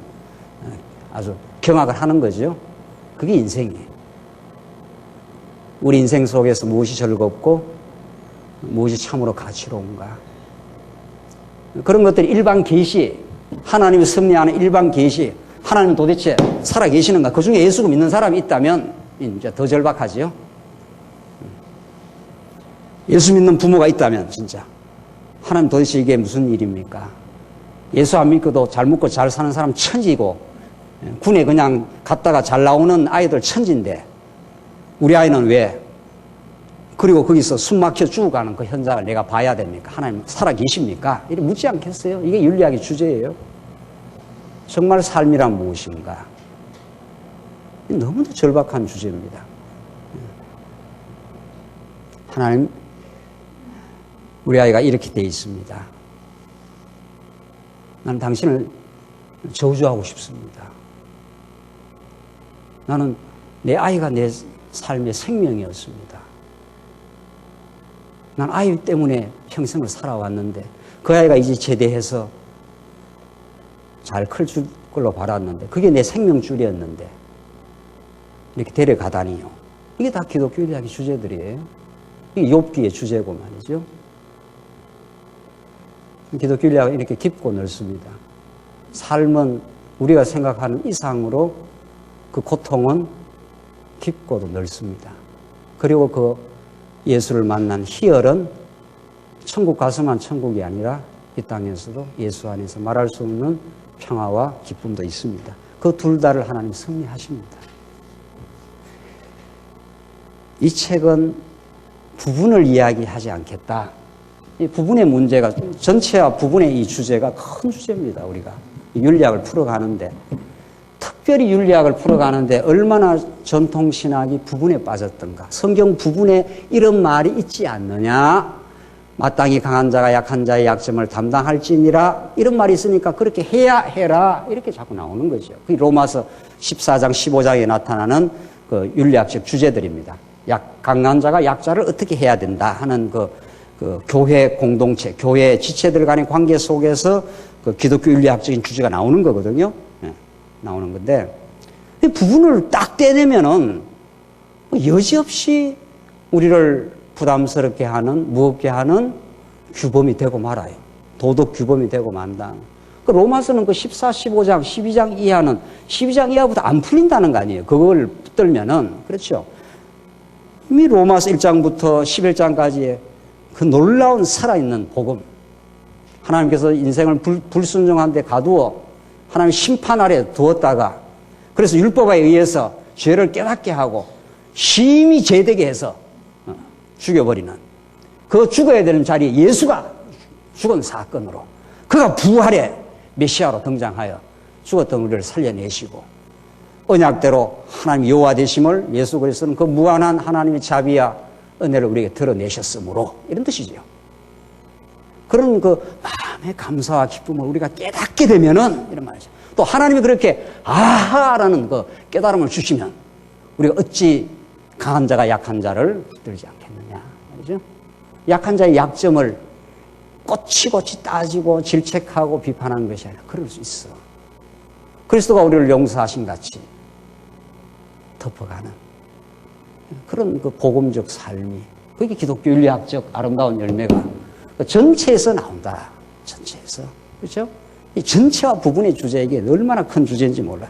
아주 경악을 하는 거죠. 그게 인생이에요. 우리 인생 속에서 무엇이 즐겁고 무엇이 참으로 가치로운가. 그런 것들이 일반 계시, 하나님이 섭리하는 일반 계시, 하나님은 도대체 살아 계시는가. 그 중에 예수를 믿는 사람이 있다면 이제 더 절박하지요. 예수 믿는 부모가 있다면 진짜 하나님 도대체 이게 무슨 일입니까? 예수 안 믿고도 잘 먹고 잘 사는 사람 천지고 군에 그냥 갔다가 잘 나오는 아이들 천지인데 우리 아이는 왜? 그리고 거기서 숨 막혀 죽어가는 그 현장을 내가 봐야 됩니까? 하나님 살아 계십니까? 이렇게 묻지 않겠어요? 이게 윤리학의 주제예요. 정말 삶이란 무엇인가? 너무도 절박한 주제입니다. 하나님, 우리 아이가 이렇게 돼 있습니다. 나는 당신을 저주하고 싶습니다. 나는 내 아이가 내 삶의 생명이었습니다. 난 아이 때문에 평생을 살아왔는데 그 아이가 이제 제대해서 잘 클 걸로 바랐는데 그게 내 생명줄이었는데 이렇게 데려가다니요. 이게 다 기독교 윤리학의 주제들이에요. 이게 욥기의 주제고 말이죠. 기독교 윤리학은 이렇게 깊고 넓습니다. 삶은 우리가 생각하는 이상으로 그 고통은 깊고도 넓습니다. 그리고 그 예수를 만난 희열은 천국 가서만 천국이 아니라 이 땅에서도 예수 안에서 말할 수 없는 평화와 기쁨도 있습니다. 그 둘 다를 하나님 승리하십니다. 이 책은 부분을 이야기하지 않겠다. 이 부분의 문제가, 전체와 부분의 이 주제가 큰 주제입니다. 우리가 윤리학을 풀어가는데, 특별히 윤리학을 풀어가는데 얼마나 전통신학이 부분에 빠졌던가. 성경 부분에 이런 말이 있지 않느냐. 마땅히 강한 자가 약한 자의 약점을 담당할지니라. 이런 말이 있으니까 그렇게 해야 해라. 이렇게 자꾸 나오는 거죠. 그게 로마서 14장, 15장에 나타나는 그 윤리학적 주제들입니다. 강한 자가 약자를 어떻게 해야 된다 하는 그 교회 공동체, 교회 지체들 간의 관계 속에서 그 기독교 윤리학적인 주제가 나오는 거거든요. 네, 나오는 건데, 이 부분을 딱 떼내면은 여지없이 우리를 부담스럽게 하는, 무겁게 하는 규범이 되고 말아요. 도덕 규범이 되고 만다. 그 로마서는 그 14, 15장, 12장 이하는 12장 이하부터 안 풀린다는 거 아니에요. 그걸 붙들면은. 그렇죠. 이미 로마서 1장부터 11장까지의 그 놀라운 살아있는 복음. 하나님께서 인생을 불순종한 데 가두어 하나님 심판 아래 두었다가 그래서 율법에 의해서 죄를 깨닫게 하고 심히 죄되게 해서 죽여버리는 그 죽어야 되는 자리에 예수가 죽은 사건으로 그가 부활의 메시아로 등장하여 죽었던 우리를 살려내시고 언약대로 하나님 여호와 되심을 예수 그리스도는 그 무한한 하나님의 자비와 은혜를 우리에게 드러내셨으므로 이런 뜻이죠. 그런 그 마음의 감사와 기쁨을 우리가 깨닫게 되면은 이런 말이죠. 또 하나님이 그렇게 아하라는 그 깨달음을 주시면 우리가 어찌 강한 자가 약한 자를 붙들지 않겠느냐 말이죠. 약한 자의 약점을 꼬치꼬치 따지고 질책하고 비판하는 것이 아니라 그럴 수 있어. 그리스도가 우리를 용서하신 같이 덮어가는 그런 그 복음적 삶이 그게 기독교 윤리학적 아름다운 열매가 전체에서 나온다. 전체에서. 그렇죠? 이 전체와 부분의 주제에게 얼마나 큰 주제인지 몰라요.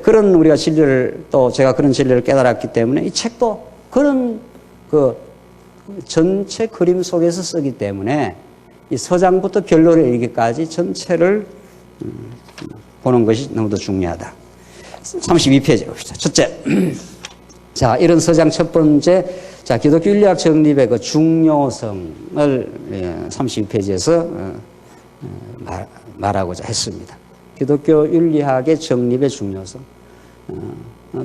그런 우리가 진리를 또 제가 그런 진리를 깨달았기 때문에 이 책도 그런 그 전체 그림 속에서 쓰기 때문에 이 서장부터 결론에 이르기까지 전체를 보는 것이 너무도 중요하다. 32페이지 봅시다. 첫째. 자, 이런 서장 첫 번째. 자, 기독교 윤리학 정립의 그 중요성을 32페이지에서 말하고자 했습니다. 기독교 윤리학의 정립의 중요성.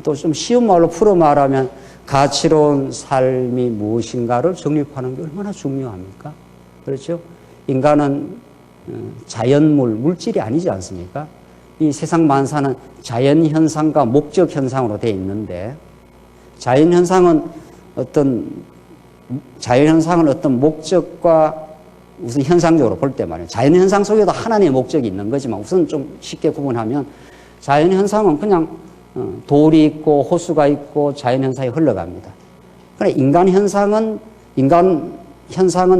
또 좀 쉬운 말로 풀어 말하면 가치로운 삶이 무엇인가를 정립하는 게 얼마나 중요합니까? 그렇죠? 인간은 자연물, 물질이 아니지 않습니까? 이 세상 만사는 자연현상과 목적현상으로 되어 있는데 자연현상은 어떤 목적과 우선 현상적으로 볼 때 말이에요. 자연현상 속에도 하나님의 목적이 있는 거지만 우선 좀 쉽게 구분하면 자연현상은 그냥 돌이 있고 호수가 있고 자연현상이 흘러갑니다. 그러나 인간 현상은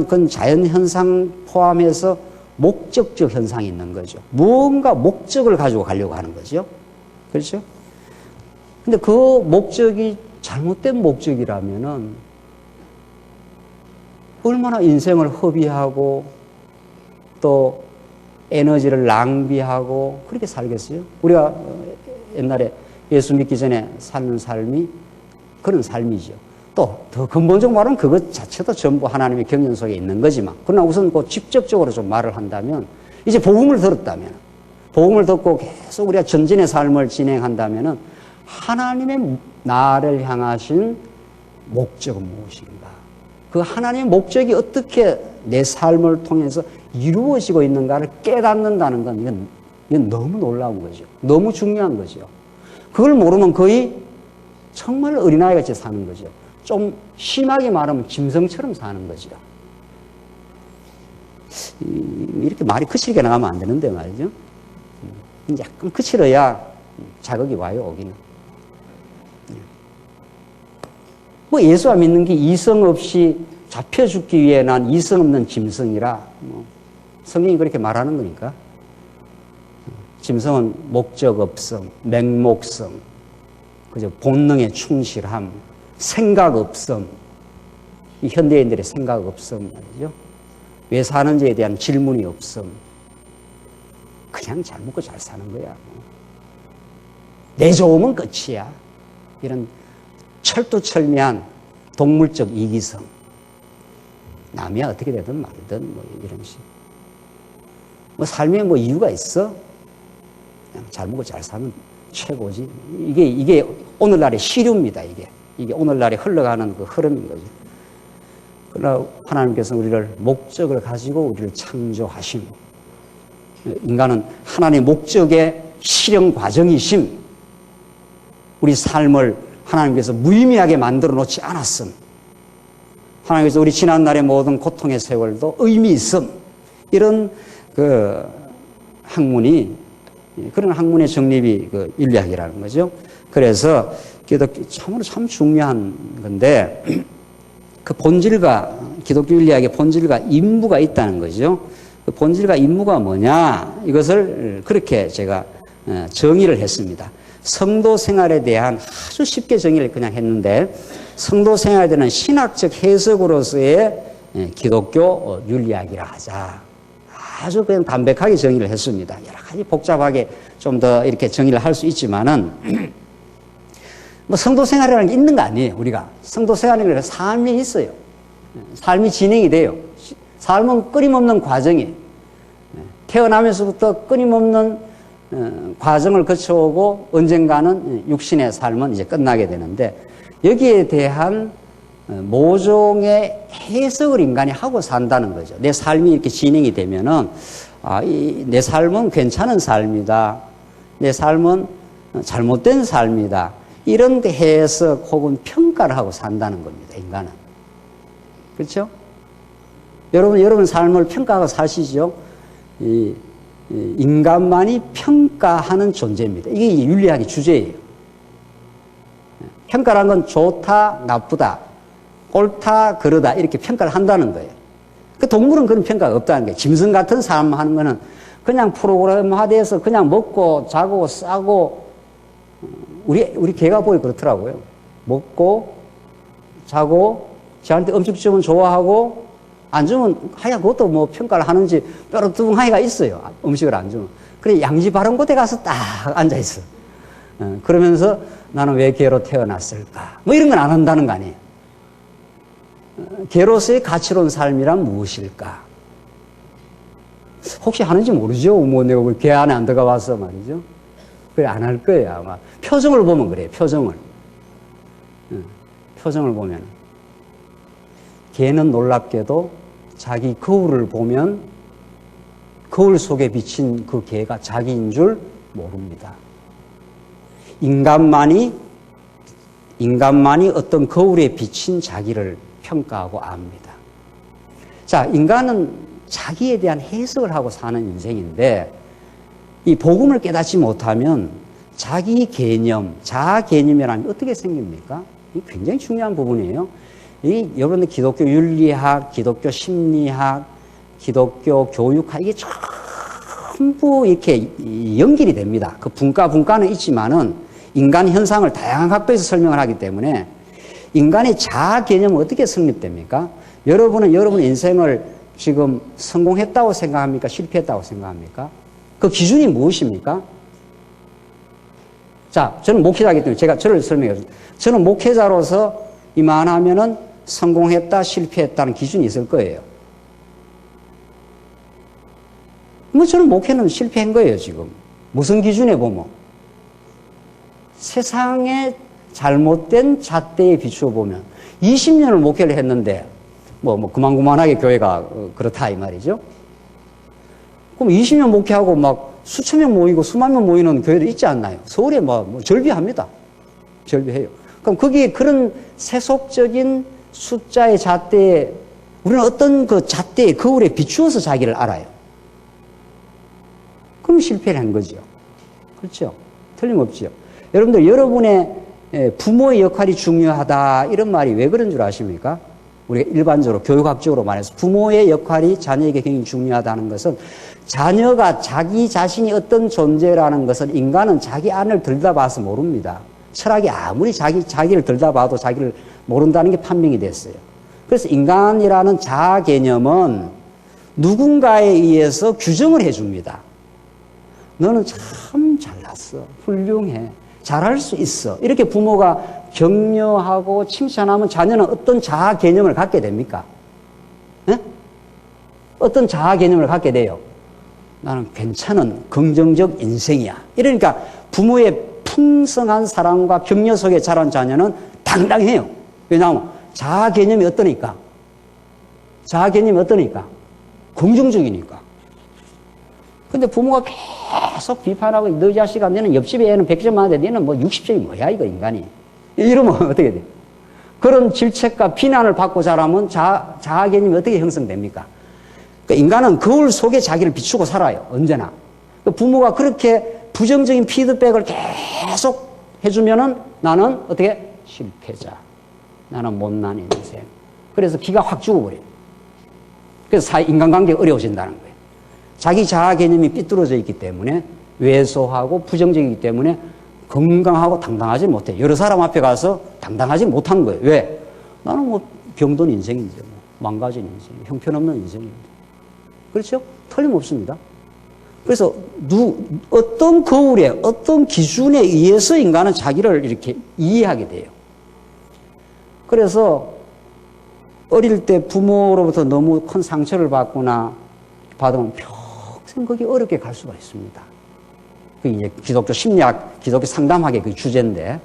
그건 자연현상 포함해서 목적적 현상이 있는 거죠. 무언가 목적을 가지고 가려고 하는 거죠. 그렇죠? 근데 그 목적이 잘못된 목적이라면은 얼마나 인생을 허비하고 또 에너지를 낭비하고 그렇게 살겠어요? 우리가 옛날에 예수 믿기 전에 사는 삶이 그런 삶이죠. 또 더 근본적으로 말하면 그것 자체도 전부 하나님의 경륜 속에 있는 거지만 그러나 우선 그 직접적으로 좀 말을 한다면 이제 복음을 들었다면 복음을 듣고 계속 우리가 전진의 삶을 진행한다면은 하나님의 나를 향하신 목적은 무엇인가? 그 하나님의 목적이 어떻게 내 삶을 통해서 이루어지고 있는가를 깨닫는다는 건 이건 너무 놀라운 거죠. 너무 중요한 거죠. 그걸 모르면 거의 정말 어린아이같이 사는 거죠. 좀 심하게 말하면 짐승처럼 사는 거죠. 이렇게 말이 거칠게 나가면 안 되는데 말이죠. 약간 거칠어야 자극이 와요, 오기는. 뭐 예수와 믿는 게 이성 없이 잡혀 죽기 위해 난 이성 없는 짐승이라 성경이 그렇게 말하는 거니까. 짐승은 목적 없음, 맹목성, 그죠? 본능의 충실함, 생각 없음, 이 현대인들의 생각 없음 말이죠. 왜 사는지에 대한 질문이 없음, 그냥 잘 먹고 잘 사는 거야. 내 좋으면 끝이야. 이런 철두철미한 동물적 이기성. 남이야 어떻게 되든 말든 뭐 이런 식. 뭐 삶에 뭐 이유가 있어? 그냥 잘 먹고 잘 사면 최고지. 이게 오늘날의 시류입니다. 이게 오늘날에 흘러가는 그 흐름인 거죠. 그러나 하나님께서 우리를 목적을 가지고 우리를 창조하심. 인간은 하나님의 목적의 실현 과정이심. 우리 삶을 하나님께서 무의미하게 만들어 놓지 않았음. 하나님께서 우리 지난날의 모든 고통의 세월도 의미 있음. 이런 그 학문이, 그런 학문의 정립이 그 윤리학이라는 거죠. 그래서 참으로 참 중요한 건데, 그 본질과, 기독교 윤리학의 본질과 임무가 있다는 거죠. 그 본질과 임무가 뭐냐? 이것을 그렇게 제가 정의를 했습니다. 성도 생활에 대한 아주 쉽게 정의를 그냥 했는데, 성도 생활에 대한 신학적 해석으로서의 기독교 윤리학이라 하자. 아주 그냥 담백하게 정의를 했습니다. 여러 가지 복잡하게 좀 더 이렇게 정의를 할 수 있지만은, 뭐 성도 생활이라는 게 있는 거 아니에요, 우리가. 성도 생활이라는 삶이 있어요. 삶이 진행이 돼요. 삶은 끊임없는 과정이에요. 태어나면서부터 끊임없는 과정을 거쳐오고 언젠가는 육신의 삶은 이제 끝나게 되는데, 여기에 대한 모종의 해석을 인간이 하고 산다는 거죠. 내 삶이 이렇게 진행이 되면은, 내 삶은 괜찮은 삶이다. 내 삶은 잘못된 삶이다. 이런 해석 혹은 평가를 하고 산다는 겁니다, 인간은. 그렇죠? 여러분 삶을 평가하고 사시죠? 인간만이 평가하는 존재입니다. 이게 윤리학의 주제예요. 평가라는 건 좋다, 나쁘다, 옳다, 그르다 이렇게 평가를 한다는 거예요. 그 동물은 그런 평가가 없다는 거예요. 짐승 같은 삶 하는 거는 그냥 프로그램화돼서 그냥 먹고 자고 싸고, 우리 개가 보기 그렇더라고요. 먹고 자고 저한테 음식 주면 좋아하고 안 주면 하야 그것도 뭐 평가를 하는지 뾰루뚱하이가 있어요. 음식을 안 주면. 그래 양지 바른 곳에 가서 딱 앉아 있어. 그러면서 나는 왜 개로 태어났을까? 뭐 이런 건 안 한다는 거 아니에요. 개로서의 가치로운 삶이란 무엇일까? 혹시 하는지 모르죠. 뭐 내가 개 안에 안 들어가 봐서 말이죠. 그래 안 할 거예요 아마. 표정을 보면 그래요. 표정을 보면 개는 놀랍게도 자기 거울을 보면 거울 속에 비친 그 개가 자기인 줄 모릅니다. 인간만이 어떤 거울에 비친 자기를 평가하고 압니다. 자, 인간은 자기에 대한 해석을 하고 사는 인생인데, 이 복음을 깨닫지 못하면 자기 개념, 자아 개념이라는 게 어떻게 생깁니까? 이 굉장히 중요한 부분이에요. 여러분들 기독교 윤리학, 기독교 심리학, 기독교 교육학, 이게 전부 이렇게 연결이 됩니다. 그 분과는 있지만은 인간 현상을 다양한 각도에서 설명을 하기 때문에 인간의 자아 개념은 어떻게 성립됩니까? 여러분은 여러분의 인생을 지금 성공했다고 생각합니까? 실패했다고 생각합니까? 그 기준이 무엇입니까? 자, 저는 목회자이기 때문에 제가 저를 설명해 줬습니다. 저는 목회자로서 이만하면은 성공했다, 실패했다는 기준이 있을 거예요. 뭐 저는 목회는 실패한 거예요, 지금. 무슨 기준에 보면? 세상의 잘못된 잣대에 비추어 보면 20년을 목회를 했는데 그만하게 교회가 그렇다 이 말이죠. 그럼 20년 목회하고 막 수천 명 모이고 수만 명 모이는 교회도 있지 않나요? 서울에 절비합니다. 절비해요. 그럼 거기에 그런 세속적인 숫자의 잣대에 우리는 어떤 그 잣대의 거울에 비추어서 자기를 알아요. 그럼 실패를 한 거죠. 그렇죠? 틀림없죠. 여러분들, 여러분의 부모의 역할이 중요하다 이런 말이 왜 그런 줄 아십니까? 우리가 일반적으로 교육학적으로 말해서 부모의 역할이 자녀에게 굉장히 중요하다는 것은, 자녀가 자기 자신이 어떤 존재라는 것을 인간은 자기 안을 들여다봐서 모릅니다. 철학이 아무리 자기를 들여다봐도 자기를 모른다는 게 판명이 됐어요. 그래서 인간이라는 자아 개념은 누군가에 의해서 규정을 해줍니다. 너는 참 잘났어, 훌륭해, 잘할 수 있어. 이렇게 부모가 격려하고 칭찬하면 자녀는 어떤 자아 개념을 갖게 됩니까? 네? 어떤 자아 개념을 갖게 돼요? 나는 괜찮은 긍정적 인생이야. 이러니까 부모의 풍성한 사랑과 격려 속에 자란 자녀는 당당해요. 왜냐하면 자아 개념이 어떠니까? 자아 개념이 어떠니까? 긍정적이니까. 근데 부모가 계속 비판하고 너 자식아 너는 옆집에 애는 100점 많은데 너는 뭐 60점이 뭐야 이거 인간이. 이러면 어떻게 돼? 그런 질책과 비난을 받고 자라면 자아 개념이 어떻게 형성됩니까? 그러니까 인간은 거울 속에 자기를 비추고 살아요. 언제나. 부모가 그렇게 부정적인 피드백을 계속 해주면은 나는 어떻게? 실패자. 나는 못난 인생. 그래서 기가 확 죽어버려요. 그래서 인간관계가 어려워진다는 거예요. 자기 자아 개념이 삐뚤어져 있기 때문에 왜소하고 부정적이기 때문에 건강하고 당당하지 못해. 여러 사람 앞에 가서 당당하지 못한 거예요. 왜? 나는 뭐 병든 인생인데, 뭐 망가진 인생, 형편없는 인생인데. 그렇죠? 틀림없습니다. 그래서 어떤 거울에 어떤 기준에 의해서 인간은 자기를 이렇게 이해하게 돼요. 그래서 어릴 때 부모로부터 너무 큰 상처를 받거나 받으면 평생 거기 어렵게 갈 수가 있습니다. 그게 이제 기독교 심리학, 기독교 상담학의 그 주제인데,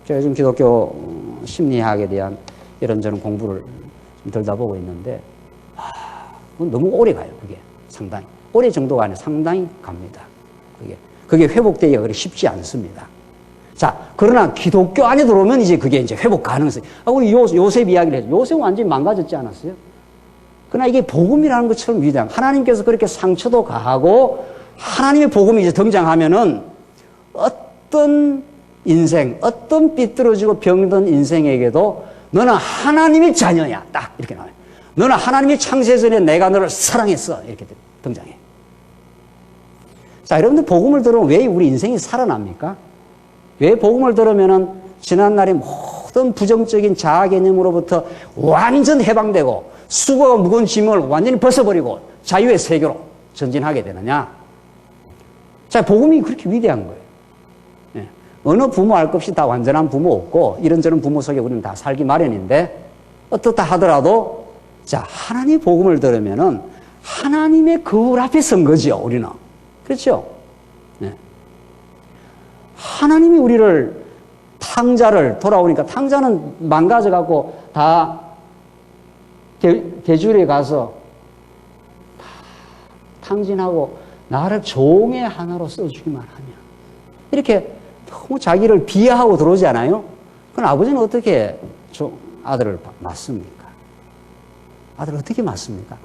제가 지금 기독교 심리학에 대한 이런저런 공부를 좀 들여다보고 있는데, 너무 오래 가요, 그게. 상당히. 오래 정도가 아니라 상당히 갑니다. 그게 회복되기가 그렇게 쉽지 않습니다. 자, 그러나 기독교 안에 들어오면 이제 그게 이제 회복 가능성이. 우리 요셉 이야기를 해요. 요셉은 완전히 망가졌지 않았어요? 그러나 이게 복음이라는 것처럼 위대한, 하나님께서 그렇게 상처도 가하고 하나님의 복음이 이제 등장하면은 어떤 인생, 어떤 삐뚤어지고 병든 인생에게도 너는 하나님의 자녀야. 딱 이렇게 나와요. 너는 하나님의 창세 전에 내가 너를 사랑했어. 이렇게 등장해요. 자, 여러분들 복음을 들으면 왜 우리 인생이 살아납니까? 왜 복음을 들으면은 지난날의 모든 부정적인 자아 개념으로부터 완전 해방되고 수고가 무거운 짐을 완전히 벗어버리고 자유의 세계로 전진하게 되느냐? 자, 복음이 그렇게 위대한 거예요. 예. 어느 부모 알 것 없이 다 완전한 부모 없고 이런저런 부모 속에 우리는 다 살기 마련인데 어떻다 하더라도 자, 하나님의 복음을 들으면은 하나님의 거울 앞에 선 거죠, 우리는. 그렇죠? 네. 하나님이 우리를 탕자를 돌아오니까 탕자는 망가져갖고 다 대주에 가서 다 탕진하고 나를 종의 하나로 써주기만 하면 이렇게 너무 자기를 비하하고 들어오지 않아요? 그럼 아버지는 어떻게 아들을 맞습니까? 아들을 어떻게 맞습니까?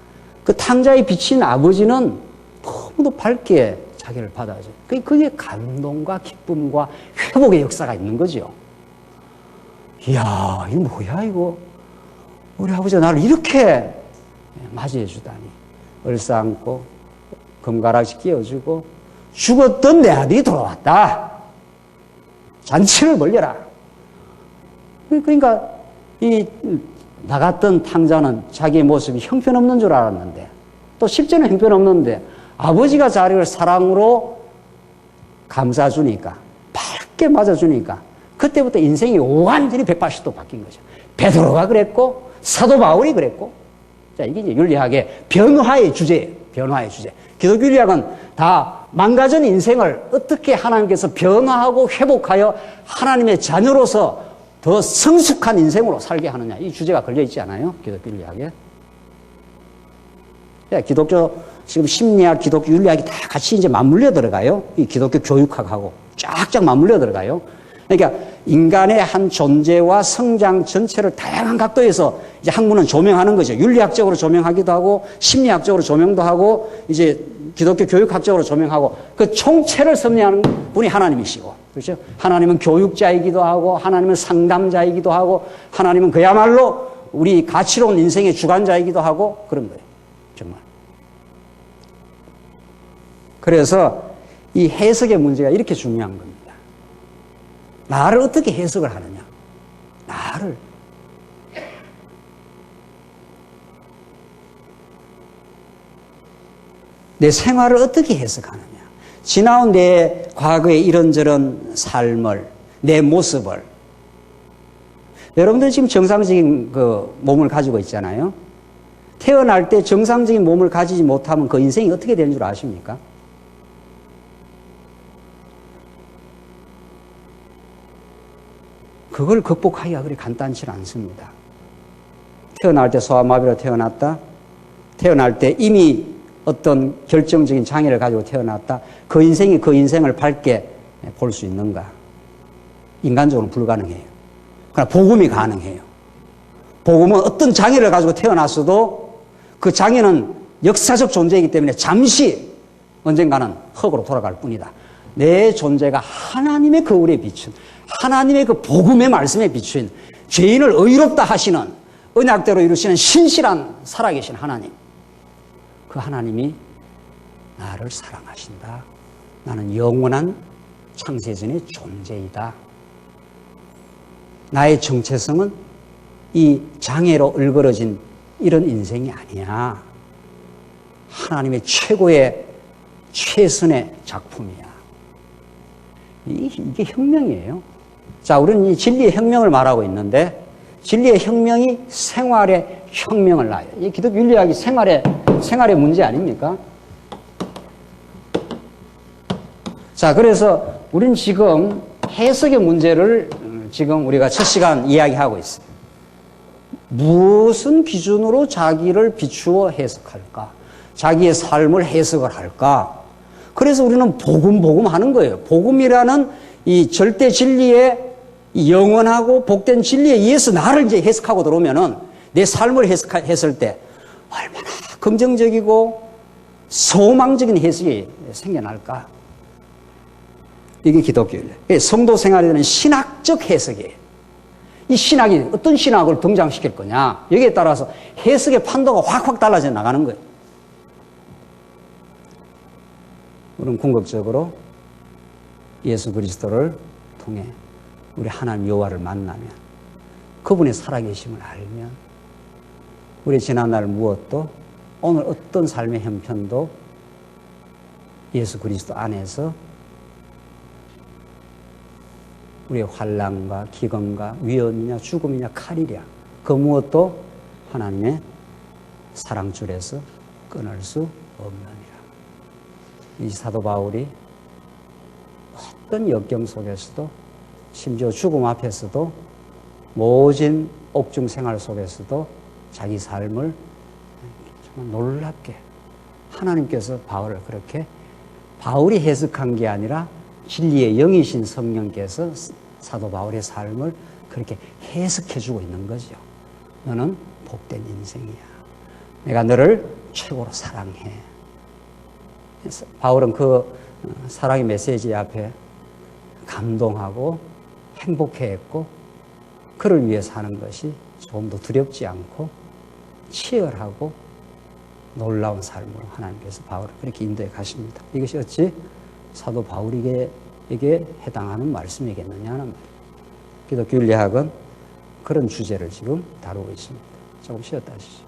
그 탕자에 비친 아버지는 너무도 밝게 자기를 받아줘요. 그게 감동과 기쁨과 회복의 역사가 있는 거죠. 이야, 이거 뭐야, 이거. 우리 아버지가 나를 이렇게 맞이해 주다니. 얼싸안고, 금가락지 끼워주고, 죽었던 내 아들이 돌아왔다. 잔치를 벌려라. 그러니까, 나갔던 탕자는 자기의 모습이 형편없는 줄 알았는데, 또 실제는 형편없는데, 아버지가 자기를 사랑으로 감싸주니까, 밝게 맞아주니까, 그때부터 인생이 완전히 180도 바뀐 거죠. 베드로가 그랬고, 사도 바울이 그랬고, 자, 이게 이제 윤리학의 변화의 주제예요. 변화의 주제. 기독교 윤리학은 다 망가진 인생을 어떻게 하나님께서 변화하고 회복하여 하나님의 자녀로서 더 성숙한 인생으로 살게 하느냐. 이 주제가 걸려있지 않아요? 기독교 윤리학에. 기독교, 지금 심리학, 기독교 윤리학이 다 같이 이제 맞물려 들어가요. 이 기독교 교육학하고 쫙쫙 맞물려 들어가요. 그러니까 인간의 한 존재와 성장 전체를 다양한 각도에서 이제 학문은 조명하는 거죠. 윤리학적으로 조명하기도 하고, 심리학적으로 조명도 하고, 이제 기독교 교육학적으로 조명하고, 그 총체를 섭리하는 분이 하나님이시고, 그렇죠? 하나님은 교육자이기도 하고, 하나님은 상담자이기도 하고, 하나님은 그야말로 우리 가치로운 인생의 주관자이기도 하고, 그런 거예요. 정말. 그래서 이 해석의 문제가 이렇게 중요한 겁니다. 나를 어떻게 해석을 하느냐. 나를. 내 생활을 어떻게 해석하느냐. 지나온 내 과거의 이런저런 삶을, 내 모습을, 여러분들 지금 정상적인 그 몸을 가지고 있잖아요. 태어날 때 정상적인 몸을 가지지 못하면 그 인생이 어떻게 되는 줄 아십니까? 그걸 극복하기가 그리 간단치 않습니다. 태어날 때 소아마비로 태어났다. 태어날 때 이미 어떤 결정적인 장애를 가지고 태어났다. 그 인생이 그 인생을 밝게 볼 수 있는가? 인간적으로는 불가능해요. 그러나 복음이 가능해요. 복음은 어떤 장애를 가지고 태어났어도 그 장애는 역사적 존재이기 때문에 잠시 언젠가는 흙으로 돌아갈 뿐이다. 내 존재가 하나님의 거울에 비춘, 하나님의 그 복음의 말씀에 비춘, 죄인을 의롭다 하시는, 언약대로 이루시는 신실한 살아계신 하나님. 그 하나님이 나를 사랑하신다. 나는 영원한 창세전의 존재이다. 나의 정체성은 이 장애로 일그러진 이런 인생이 아니야. 하나님의 최고의 최선의 작품이야. 이게 혁명이에요. 자, 우리는 이 진리의 혁명을 말하고 있는데, 진리의 혁명이 생활의 혁명을 낳아요. 이 기독교 윤리학이 생활의 문제 아닙니까? 자, 그래서 우리는 지금 해석의 문제를 지금 우리가 첫 시간 이야기하고 있어요. 무슨 기준으로 자기를 비추어 해석할까? 자기의 삶을 해석을 할까? 그래서 우리는 복음 하는 거예요. 복음이라는 이 절대 진리의 영원하고 복된 진리에 의해서 나를 이제 해석하고 들어오면은 내 삶을 해석했을 때 얼마나 긍정적이고 소망적인 해석이 생겨날까? 이게 기독교예요. 성도 생활에 대한 신학적 해석이에요. 이 신학이 어떤 신학을 등장시킬 거냐, 여기에 따라서 해석의 판도가 확확 달라져 나가는 거예요. 우리는 궁극적으로 예수 그리스도를 통해 우리 하나님 여호와를 만나면, 그분의 살아계심을 알면, 우리 지난날 무엇도, 오늘 어떤 삶의 형편도 예수 그리스도 안에서 우리의 환난과 기근과 위험이냐 죽음이냐 칼이랴, 그 무엇도 하나님의 사랑줄에서 끊을 수 없느니라. 이 사도 바울이 어떤 역경 속에서도, 심지어 죽음 앞에서도, 모진 옥중 생활 속에서도 자기 삶을 정말 놀랍게 하나님께서 바울을 그렇게, 바울이 해석한 게 아니라 진리의 영이신 성령께서 사도 바울의 삶을 그렇게 해석해주고 있는 거죠. 너는 복된 인생이야. 내가 너를 최고로 사랑해. 바울은 그 사랑의 메시지 앞에 감동하고 행복해했고, 그를 위해 사는 것이 조금도 두렵지 않고 치열하고 놀라운 삶으로 하나님께서 바울을 그렇게 인도해 가십니다. 이것이 어찌 사도 바울에게 해당하는 말씀이겠느냐 하는 말이에요. 기독교 윤리학은 그런 주제를 지금 다루고 있습니다. 조금 쉬었다 하시죠.